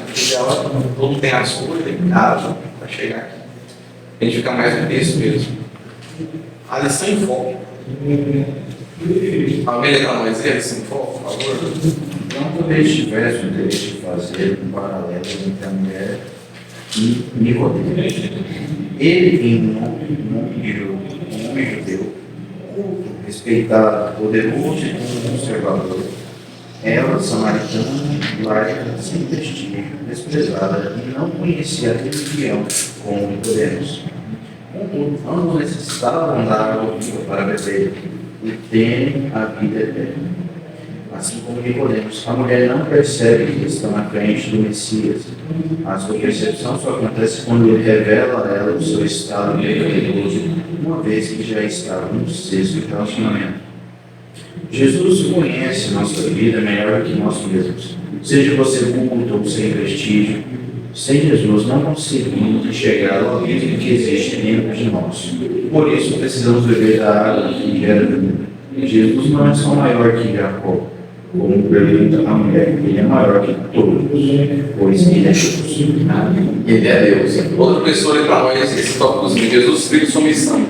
Todo mundo tem as coisas, tem casa para chegar aqui. A gente fica mais no texto mesmo. A lição em foco. Alguém lembra mais a lição em foco, por favor? Não que eu tivesse o interesse de fazer um paralelo entre a mulher e Nicodemo. Ele, em nome de um homem judeu, culto, respeitado, poderoso e conservador, ela, samaritana, laica, sem prestígio, desprezada, e não conhecia a religião como Nicodemos. Contudo, ambos necessitavam da água viva para beber e terem a vida eterna. Assim como Nicodemos, a mulher não percebe que está na frente do Messias. A sua percepção só acontece quando ele revela a ela o seu estado pecaminoso, uma vez que já estava no 6º relacionamento. Jesus conhece nossa vida melhor que nós mesmos. Seja você culto ou sem prestígio, sem Jesus não conseguimos chegar ao abismo que existe dentro de nós. Por isso precisamos beber da água que gera vida. Jesus não é só maior que Jacó, como pergunta a mulher, ele é maior que todos, pois ele é Deus. Ele é Deus. Outra pessoa olha para nós esse tópico de Jesus Cristo sua missão.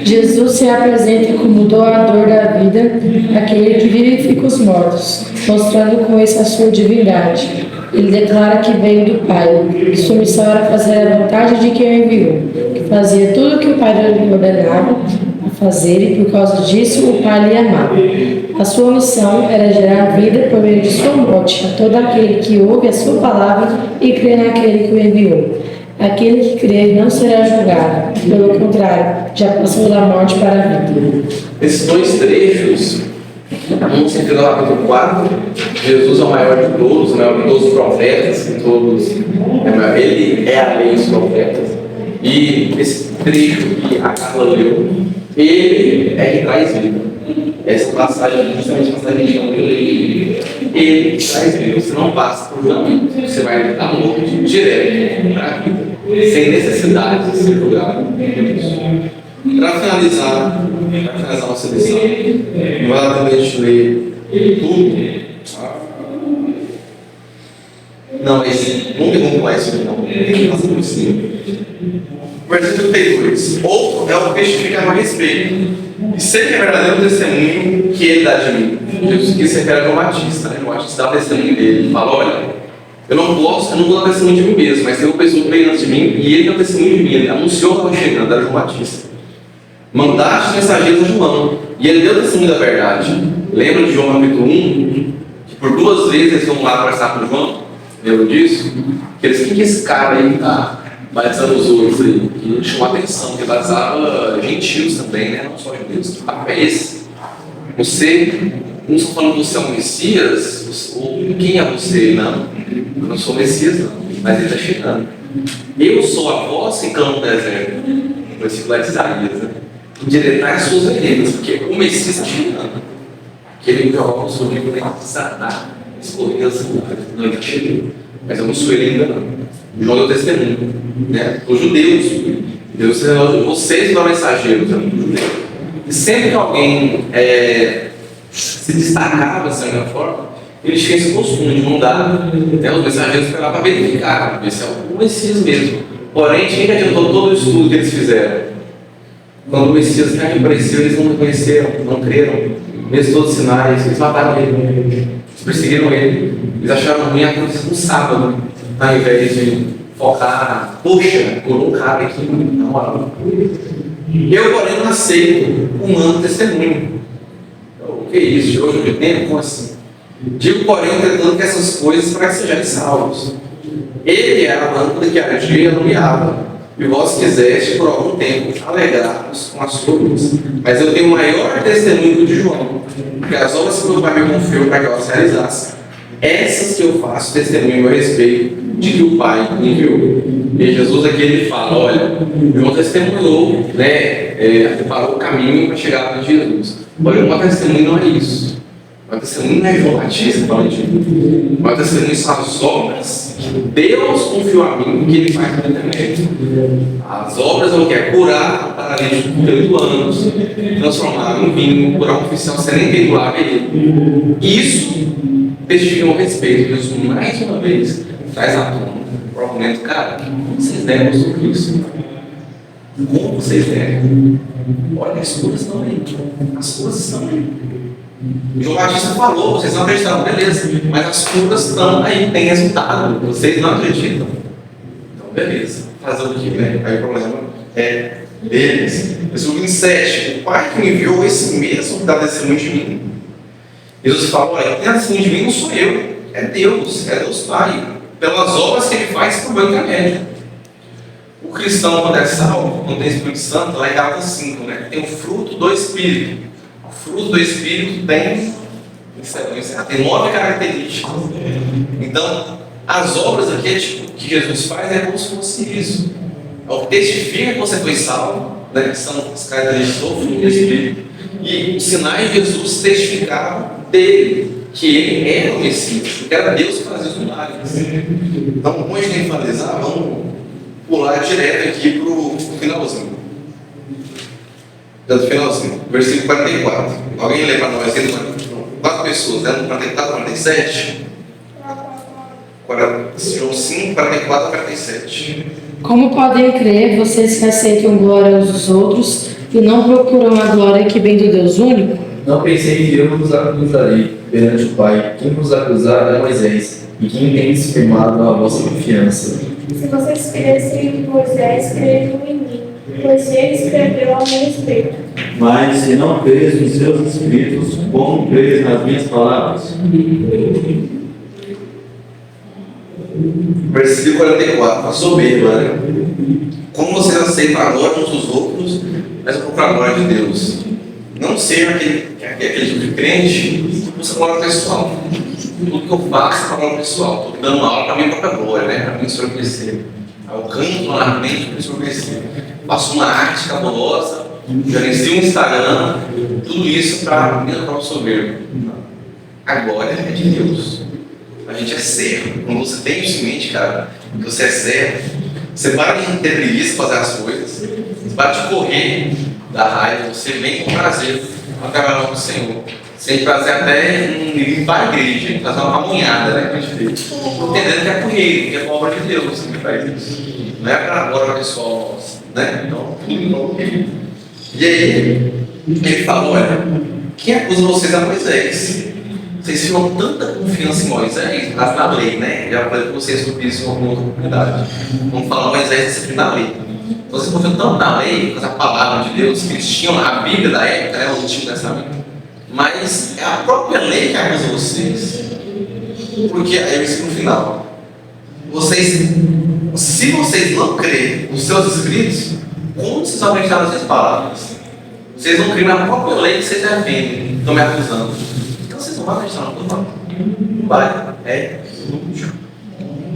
Jesus se apresenta como doador da vida, aquele que vivifica os mortos, mostrando com isso a sua divindade. Ele declara que veio do Pai, que sua missão era fazer a vontade de quem o enviou, que fazia tudo o que o Pai lhe ordenava a fazer e por causa disso o Pai lhe amava. A sua missão era gerar vida por meio de sua morte a todo aquele que ouve a sua palavra e crê naquele que o enviou. Aquele que crê não será julgado, pelo contrário, já passou da morte para a vida. Esses 2 trechos, um sentido do capítulo 4, Jesus é o maior de todos, o maior de todos os profetas, ele é a lei dos profetas. E esse trecho que a Carla leu, ele é que traz vida. Essa passagem, justamente a passagem que eu li, ele traz vida. Você não passa por julgamento, você vai dar morte direto para a vida, sem necessidade de ser julgado por isso. Para finalizar nossa lição, não vai dar tempo de a gente ler tudo. Não, esse não tem como mais isso, não. Tem que passar por cima. Versículo 32. Outro é o que testifica a respeito. E sei que é verdadeiro testemunho que ele dá de mim. Jesus quis se refere a João Batista, né? João Batista dá o testemunho dele. Ele fala: olha, eu não vou dar testemunho de mim mesmo, mas tem uma pessoa que veio antes de mim e ele deu testemunho de mim. Ele anunciou que estava chegando, era João Batista. Mandaste mensageiros a João e ele deu testemunho da verdade. Lembra de João capítulo 1? Que por 2 vezes eles vão lá conversar com João. Lembra disso? Eles: quem que esse cara aí está batizando os outros aí, que chamou a atenção, que batizava gentios também, né? Não só judeus. Que papo é esse? Você, não estou falando que você é um Messias, ou quem é você? Não, eu não sou o Messias, não, mas ele está chegando. Eu sou a voz que clama no deserto, no versículo de Isaías, né? Endireitai as suas veredas, porque o Messias está chegando. Que ele joga o seu livro dentro de Satanás, escolhendo as não ele chegou. Mas eu não sou ele ainda não. João deu testemunho, né? Os judeus, Deus vocês são mensageiros, né? E sempre que alguém se destacava de certa forma, eles tinham esse costume de mandar, né, os mensageiros para lá para verificar, ver se é o Messias mesmo. Porém, quem adiantou todo o estudo que eles fizeram? Quando o Messias apareceu, eles não reconheceram, não creram, mesmo todos os sinais, eles mataram ele, eles perseguiram ele, eles acharam ruim a coisa no sábado, ao invés de focar, poxa, curou um cara aqui, na moral. Eu, porém, não aceito um ano testemunho. O que é isso? De hoje eu tempo? Como assim? Digo, porém, entretanto, que essas coisas para que sejam salvos. Ele era a lâmpada que ardia e alumiava, e vós quiseste por algum tempo alegrar-vos com as sua luz. Mas eu tenho maior testemunho que o de João, que as obras que meu Pai me confiou para que elas realizassem, essas que eu faço testemunho a meu respeito de que o Pai me enviou. E Jesus aqui ele fala, olha, João testemunhou, né, preparou o caminho para chegar para Jesus. Olha, uma testemunho não é isso. Uma testemunho não é João Batista falando de mim. Uma testemunho são as obras que Deus confiou a mim que ele faz na internet. As obras é o que? É curar um paralítico por 8 anos, transformar em vinho, curar um oficial sem nem ter do lado dele. Isso testificam a respeito. Deus, mais uma vez, traz à tona o argumento, cara, vocês negam sobre isso. Como vocês negam? Olha, as curas estão aí. As curas estão aí. João Batista falou, vocês não acreditaram, beleza, mas as curas estão aí, tem resultado, vocês não acreditam. Então, beleza, fazer o que, né? Aí o problema é deles. Versículo 27, o Pai que me enviou, esse mesmo que dá testemunho de mim. Jesus falou, olha, quem dá testemunho de mim não sou eu, é Deus Pai, pelas obras que ele faz por meu intermédio. O cristão, quando é salvo, quando tem Espírito Santo, lá em Gálatas 5, né? Tem o fruto do Espírito. O fruto do Espírito tem 9 características. Então, as obras aqui que Jesus faz é como se fosse isso. É o que testifica que você foi salvo, né? Que são as características do fruto do Espírito. E os sinais de Jesus testificavam dele, que ele era o Messias, que era Deus que fazia os milagres. Então, como a gente tem que finalizar, vamos pular direto aqui para o finalzinho. Do finalzinho, versículo 44. Alguém lê para nós? 4 pessoas, né? 44, 47. João 5, 44 a 47. Como podem crer vocês que aceitam glória uns dos outros e não procuram a glória que vem do Deus único? Não pensei que eu vos acusarei perante o Pai. Quem vos acusar é Moisés, e quem tem se firmado na vossa confiança. Se vocês cressem em Moisés, crejam em mim, pois ele escreveu ao meu respeito. Mas se não crês nos seus escritos, como crês nas minhas palavras? Versículo 44, a soberba, né? Como vocês aceitam a glória uns dos outros, mas eu procuro a glória de Deus. Não seja aquele tipo de crente que busca glória pessoal. Tudo que eu faço é para glória pessoal. Estou dando aula para a minha própria glória, né? Para mim senhor crescer. Eu canto lá na mente para o senhor crescer. Faço uma arte cabulosa, gerencio um Instagram, tudo isso para minha própria soberba. A glória é de Deus. A gente é servo. Quando você tem isso em mente, cara, que você é servo, você para de ter preguiça de fazer as coisas, você para de correr da raiva, você vem com prazer para trabalhar com o Senhor. Você tem prazer até em limpar a igreja, fazer uma pamonhada, né? Que a gente fez. Entendendo que é por ele, que é a obra de Deus que faz isso. Não é para agora pessoal nosso, né? Então, tudo bom. E aí, ele falou: olha, quem acusa vocês é Moisés. Vocês tinham tanta confiança em Moisés, mas na lei, né? Já falei para vocês sobre isso em alguma outra oportunidade. Vamos falar Moisés sempre na lei. Então, vocês confiam tanto na lei, com a palavra de Deus, que eles tinham a Bíblia da época, né? O Antigo Testamento. Mas é a própria lei que acusa vocês. Porque aí eu disse no final: vocês Se vocês não crerem nos seus escritos, como vocês vão acreditar nas minhas palavras? Vocês não creem na própria lei que vocês defendem, estão me acusando. Então vocês não vão acreditar na palavra. Não vai. É inútil.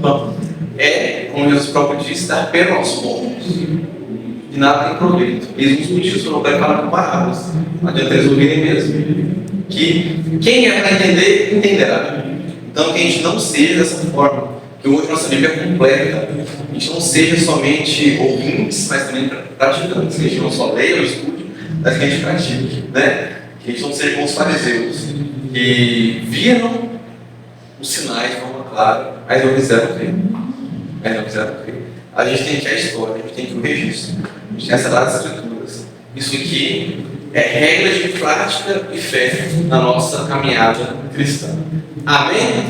Não. É, como Jesus próprio disse, dar pena aos povos. E nada tem proveito. Eles nos motivos não podem falar com parábolas. Não adianta eles ouvirem mesmo. Que quem é para entender, entenderá. Então que a gente não seja dessa forma. Que hoje nossa Bíblia é completa. A gente não seja somente ouvintes, mas também praticantes. Que a gente não só leia ou estude, mas que a gente pratique. Né? Que a gente não seja como os fariseus. Que viram os sinais de forma clara, mas não quiseram crer. A gente tem que a história, a gente tem que o registro. A gente tem as Sagradas Escrituras. Isso aqui é regra de prática e fé na nossa caminhada cristã. Amém?